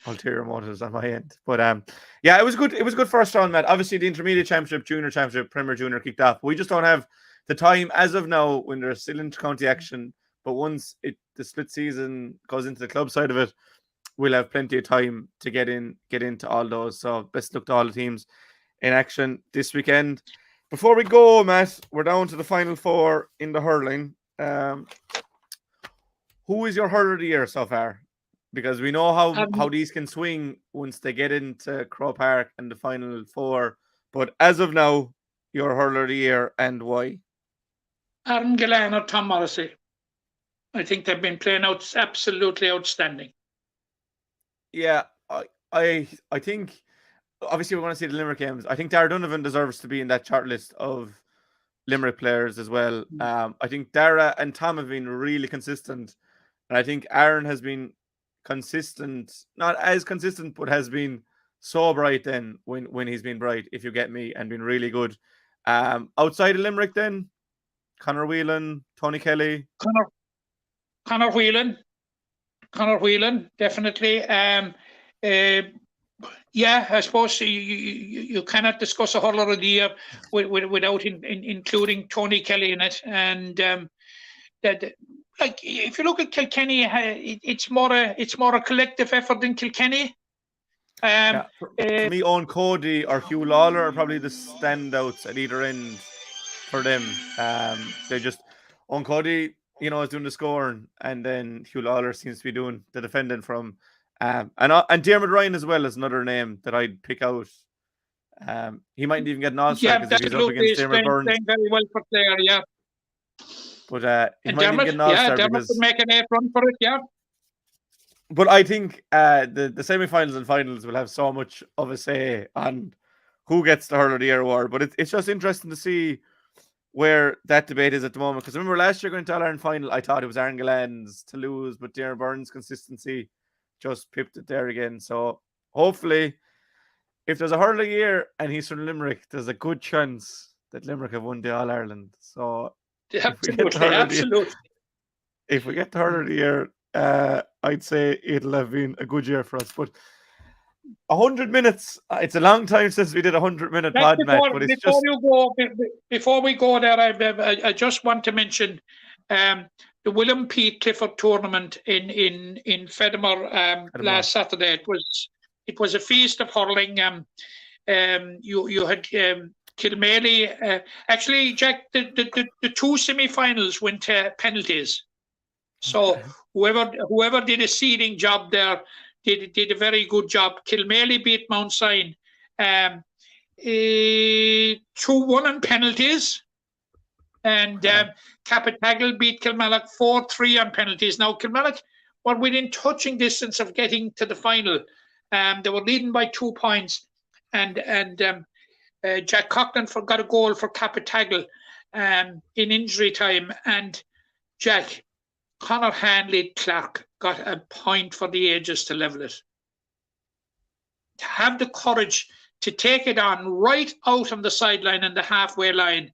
ulterior motives on my end. But yeah, it was good. It was good first round, Matt. Obviously, the Intermediate Championship, Junior Championship, Premier Junior kicked off. We just don't have the time as of now when there's still inter-county action. But once the split season goes into the club side of it, we'll have plenty of time to get into all those. So best luck to all the teams in action this weekend. Before we go, Matt, we're down to the final 4 in the hurling. Who is your hurler of the year so far? Because we know how these can swing once they get into Crow Park and the final 4. But as of now, your hurler of the year and why? Aaron Gillan or Tom Morrissey. I think they've been playing out absolutely outstanding. Yeah, I think obviously we're going to see the Limerick games. I think Dara Donovan deserves to be in that chart list of Limerick players as well. I think Dara and Tom have been really consistent, and I think Aaron has been consistent, not as consistent, but has been so bright then when he's been bright, if you get me, and been really good. Outside of Limerick then, Conor Whelan, Tony Kelly. Conor Whelan. Conor Whelan, definitely. Yeah, I suppose you cannot discuss a hurler of the year without including Tony Kelly in it. And that, like, if you look at Kilkenny, it's more a collective effort in Kilkenny. For me, Owen Cody or Hugh Lawler are probably the standouts at either end for them. They just Owen Cody, is doing the scoring, and then Hugh Lawler seems to be doing the defending from. And Diarmuid Ryan as well is another name that I'd pick out. He mightn't even get an All-Star because if he's up against Diarmuid Byrnes. Playing very well for Clare, yeah. But he might even get an All-Star because would make an A run for it, yeah. But I think the semi-finals and finals will have so much of a say on who gets the Hurler of the Year award. But it's just interesting to see where that debate is at the moment. Because remember last year going to All-Ireland final, I thought it was Aaron Gillan's to lose, but Diarmuid Byrnes' consistency just pipped it there again. So hopefully, if there's a Hurler of the Year and he's from Limerick, there's a good chance that Limerick have won the All-Ireland. So absolutely. If we get the Hurler of the Year, I'd say it'll have been a good year for us. But 100 minutes, it's a long time since we did a 100-minute pod, Matt. But it's before we go there, I just want to mention the William P. Clifford tournament in Fedmore last Saturday. It was a feast of hurling. You had Kilmaley. Actually, Jack, the two semi-finals went to penalties. So whoever did a seeding job there did a very good job. Kilmaley beat Mount Sion 2-1 on penalties. And Capitagle beat Kilmallock 4-3 on penalties. Now, Kilmallock were within touching distance of getting to the final. They were leading by 2 points. And Jack Coughlin got a goal for Capitagle in injury time. And Jack, Conor Hanley Clark got a point for the ages to level it. To have the courage to take it on right out on the sideline and the halfway line,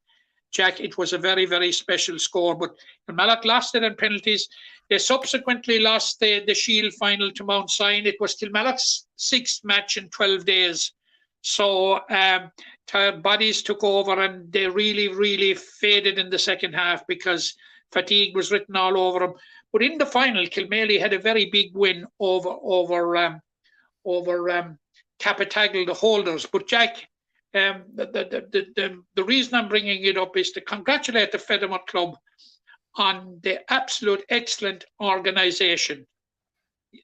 Jack, it was a very, very special score. But Kilmallock lost it on penalties. They subsequently lost the Shield final to Mount Sion. It was Kilmallock's 6th match in 12 days. So tired bodies took over and they really, really faded in the second half because fatigue was written all over them. But in the final, Kilmaley had a very big win over Capitagle, the holders. But Jack, the reason I'm bringing it up is to congratulate the Fedmore Club on the absolute excellent organisation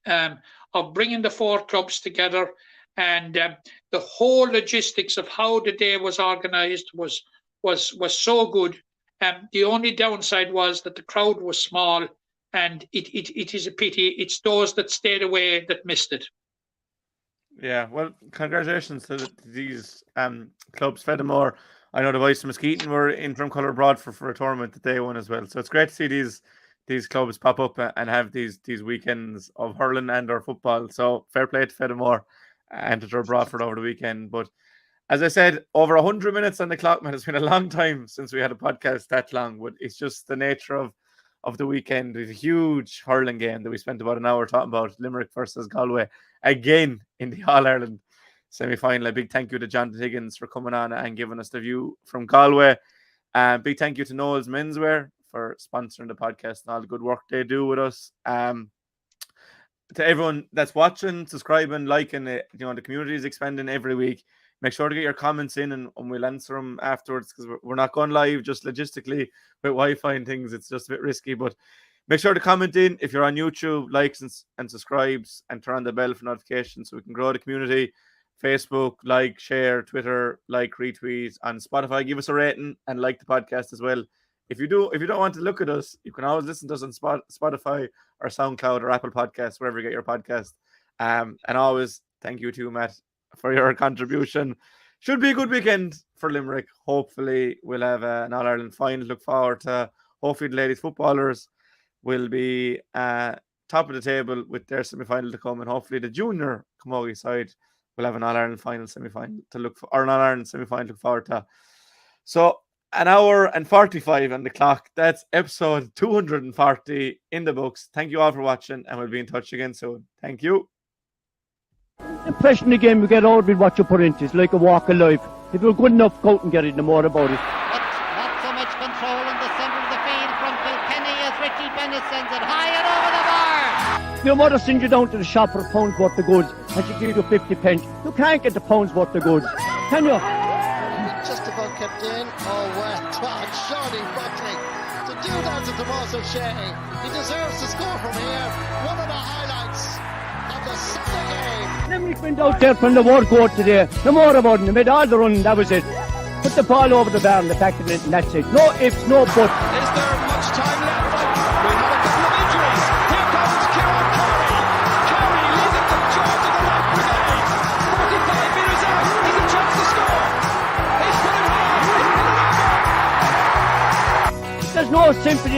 of bringing the 4 clubs together, and the whole logistics of how the day was organised was so good. The only downside was that the crowd was small, and it is a pity. It's those that stayed away that missed it. Yeah, well, congratulations to these clubs. Fedmore, I know the boys from Muskegon were in from Colour Broad for a tournament that they won as well. So it's great to see these clubs pop up and have these weekends of hurling and or football. So fair play to Fedmore and to Bradford over the weekend. But as I said, over 100 minutes on the clock, man. It's been a long time since we had a podcast that long. But it's just the nature of the weekend. It's a huge hurling game that we spent about an hour talking about, Limerick versus Galway, again in the All-Ireland semi-final. A big thank you to Jonathan Higgins for coming on and giving us the view from Galway. Big thank you to Noel's Menswear for sponsoring the podcast and all the good work they do with us. To everyone that's watching, subscribing, liking it, the community is expanding every week. Make sure to get your comments in and we'll answer them afterwards, because we're not going live just logistically with Wi-Fi and things. It's just a bit risky, but make sure to comment in. If you're on YouTube, likes and subscribes and turn on the bell for notifications so we can grow the community. Facebook, like, share, Twitter, like, retweet. On Spotify, give us a rating and like the podcast as well. If you don't want to look at us, you can always listen to us on Spotify or SoundCloud or Apple Podcasts, wherever you get your podcast. And always thank you to Matt for your contribution. Should be a good weekend for Limerick. Hopefully we'll have an All-Ireland final. Look forward to, hopefully the ladies footballers will be top of the table with their semi-final to come, and hopefully the junior Camogie side will have an All-Ireland final semi-final to look for, or an All-Ireland semi-final to look forward to. So an hour and 45 on the clock. That's episode 240 in the books. Thank you all for watching, and we'll be in touch again soon. Thank you. Impression again, we get out with what you put into. It's like a walk of life. If you're good enough, go out and get it, no more about it. Not so much control in the centre of the field from Kilkenny as 𝘕𝘰𝘦𝘭𝘴 sends it high and over the bar. Your mother sends you down to the shop for a pound's worth of goods and she gives you 50 pence. You can't get the pound's worth of goods, can you? Just about kept in. Oh, well done, Johnny Buckley. To do that to Tomás O'Shea, he deserves to score from here. One of the highlights of the Sunday game. Limerick went out there from the word go today. No more about it. They made all the running, that was it. Put the ball over the bar and the back of it, and that's it. No ifs, no buts. Is there much time left? We have a couple of injuries. Here comes 𝘕𝘰𝘦𝘭𝘴 𝘔𝘦𝘯𝘴𝘸𝘦𝘢𝘳 leading the charge of the Light Brigade. 45 metres out. He's a chance to score. He's put it high. He's put it over. There's no sympathy